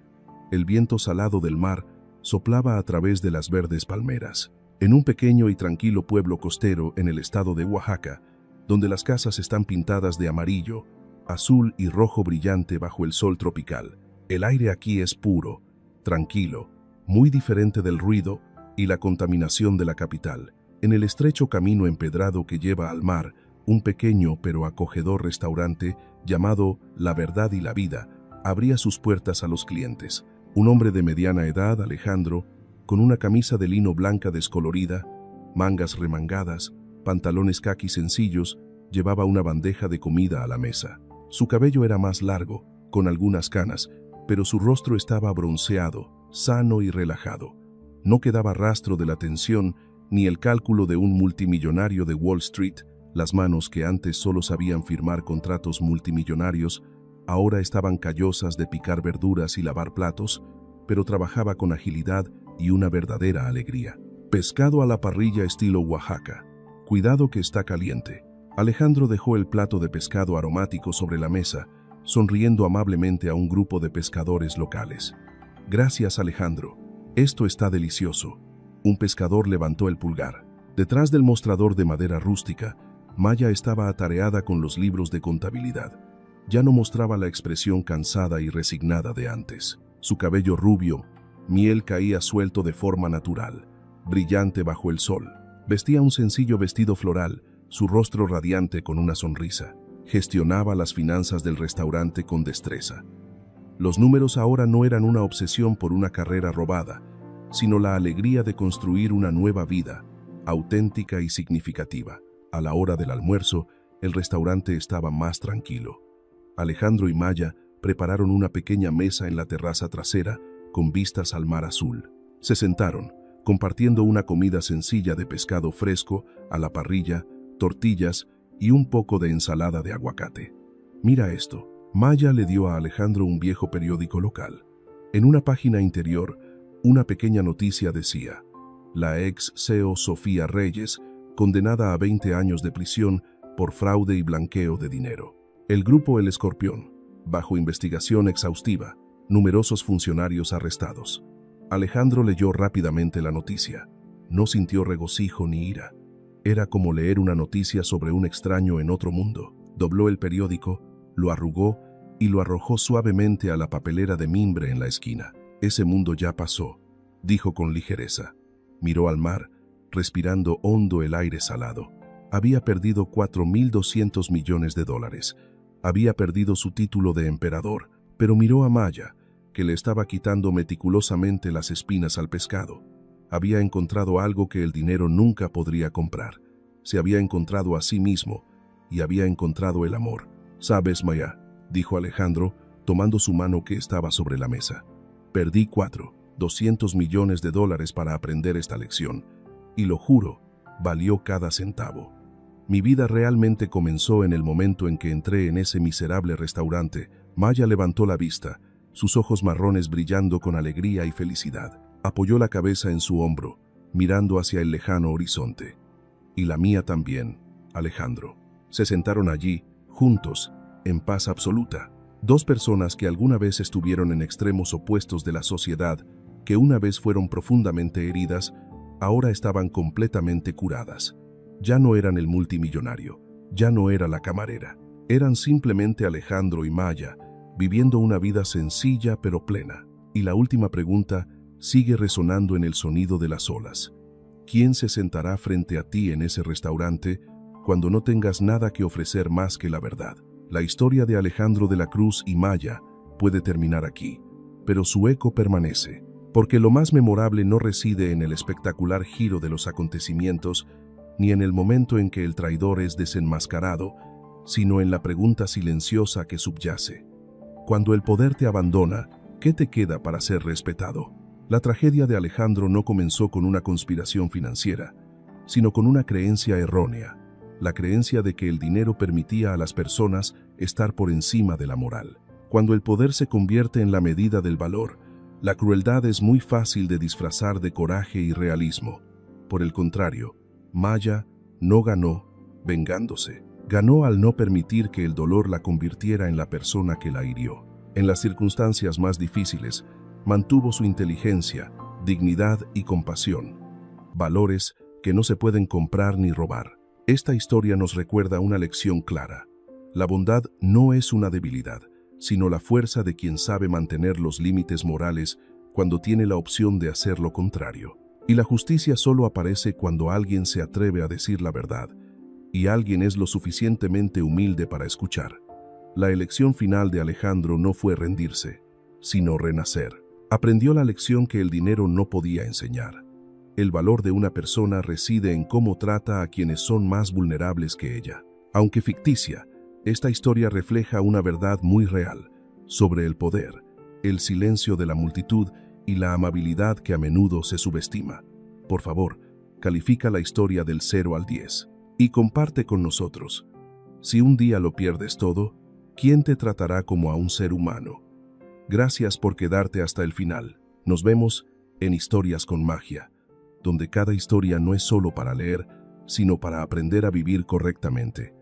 El viento salado del mar soplaba a través de las verdes palmeras. En un pequeño y tranquilo pueblo costero en el estado de Oaxaca, donde las casas están pintadas de amarillo, azul y rojo brillante bajo el sol tropical. El aire aquí es puro, tranquilo, muy diferente del ruido y la contaminación de la capital. En el estrecho camino empedrado que lleva al mar, un pequeño pero acogedor restaurante llamado La Verdad y la Vida abría sus puertas a los clientes. Un hombre de mediana edad, Alejandro, con una camisa de lino blanca descolorida, mangas remangadas, pantalones caqui sencillos, llevaba una bandeja de comida a la mesa. Su cabello era más largo, con algunas canas, pero su rostro estaba bronceado, sano y relajado. No quedaba rastro de la tensión ni el cálculo de un multimillonario de Wall Street. Las manos que antes solo sabían firmar contratos multimillonarios, ahora estaban callosas de picar verduras y lavar platos, pero trabajaba con agilidad y una verdadera alegría. Pescado a la parrilla estilo Oaxaca. Cuidado que está caliente. Alejandro dejó el plato de pescado aromático sobre la mesa, sonriendo amablemente a un grupo de pescadores locales. Gracias, Alejandro. Esto está delicioso. Un pescador levantó el pulgar. Detrás del mostrador de madera rústica, Maya estaba atareada con los libros de contabilidad. Ya no mostraba la expresión cansada y resignada de antes. Su cabello rubio, miel caía suelto de forma natural, brillante bajo el sol. Vestía un sencillo vestido floral, su rostro radiante con una sonrisa. Gestionaba las finanzas del restaurante con destreza. Los números ahora no eran una obsesión por una carrera robada, sino la alegría de construir una nueva vida, auténtica y significativa. A la hora del almuerzo, el restaurante estaba más tranquilo. Alejandro y Maya prepararon una pequeña mesa en la terraza trasera con vistas al mar azul. Se sentaron, compartiendo una comida sencilla de pescado fresco a la parrilla, tortillas y un poco de ensalada de aguacate. «Mira esto». Maya le dio a Alejandro un viejo periódico local. En una página interior, una pequeña noticia decía: la ex CEO Sofía Reyes, condenada a 20 años de prisión por fraude y blanqueo de dinero. El grupo El Escorpión, bajo investigación exhaustiva, numerosos funcionarios arrestados. Alejandro leyó rápidamente la noticia. No sintió regocijo ni ira. Era como leer una noticia sobre un extraño en otro mundo. Dobló el periódico, lo arrugó y lo arrojó suavemente a la papelera de mimbre en la esquina. Ese mundo ya pasó, dijo con ligereza. Miró al mar, respirando hondo el aire salado. Había perdido $4.200 millones. Había perdido su título de emperador, pero miró a Maya, que le estaba quitando meticulosamente las espinas al pescado. Había encontrado algo que el dinero nunca podría comprar. Se había encontrado a sí mismo y había encontrado el amor. «¿Sabes, Maya?», dijo Alejandro, tomando su mano que estaba sobre la mesa. «Perdí $200 millones para aprender esta lección, y lo juro, valió cada centavo. Mi vida realmente comenzó en el momento en que entré en ese miserable restaurante». Maya levantó la vista, sus ojos marrones brillando con alegría y felicidad. Apoyó la cabeza en su hombro, mirando hacia el lejano horizonte. «Y la mía también, Alejandro». Se sentaron allí, juntos, en paz absoluta. Dos personas que alguna vez estuvieron en extremos opuestos de la sociedad, que una vez fueron profundamente heridas, ahora estaban completamente curadas. Ya no eran el multimillonario, ya no era la camarera. Eran simplemente Alejandro y Maya, viviendo una vida sencilla pero plena. Y la última pregunta sigue resonando en el sonido de las olas. ¿Quién se sentará frente a ti en ese restaurante cuando no tengas nada que ofrecer más que la verdad? La historia de Alejandro de la Cruz y Maya puede terminar aquí, pero su eco permanece, porque lo más memorable no reside en el espectacular giro de los acontecimientos, ni en el momento en que el traidor es desenmascarado, sino en la pregunta silenciosa que subyace. Cuando el poder te abandona, ¿qué te queda para ser respetado? La tragedia de Alejandro no comenzó con una conspiración financiera, sino con una creencia errónea, la creencia de que el dinero permitía a las personas estar por encima de la moral. Cuando el poder se convierte en la medida del valor, la crueldad es muy fácil de disfrazar de coraje y realismo. Por el contrario, Maya no ganó vengándose. Ganó al no permitir que el dolor la convirtiera en la persona que la hirió. En las circunstancias más difíciles, mantuvo su inteligencia, dignidad y compasión, valores que no se pueden comprar ni robar. Esta historia nos recuerda una lección clara. La bondad no es una debilidad, sino la fuerza de quien sabe mantener los límites morales cuando tiene la opción de hacer lo contrario. Y la justicia solo aparece cuando alguien se atreve a decir la verdad, y alguien es lo suficientemente humilde para escuchar. La elección final de Alejandro no fue rendirse, sino renacer. Aprendió la lección que el dinero no podía enseñar. El valor de una persona reside en cómo trata a quienes son más vulnerables que ella. Aunque ficticia, esta historia refleja una verdad muy real sobre el poder, el silencio de la multitud y la amabilidad que a menudo se subestima. Por favor, califica la historia del 0 al 10 y comparte con nosotros. Si un día lo pierdes todo, ¿quién te tratará como a un ser humano? Gracias por quedarte hasta el final. Nos vemos en Historias con Magia, donde cada historia no es solo para leer, sino para aprender a vivir correctamente.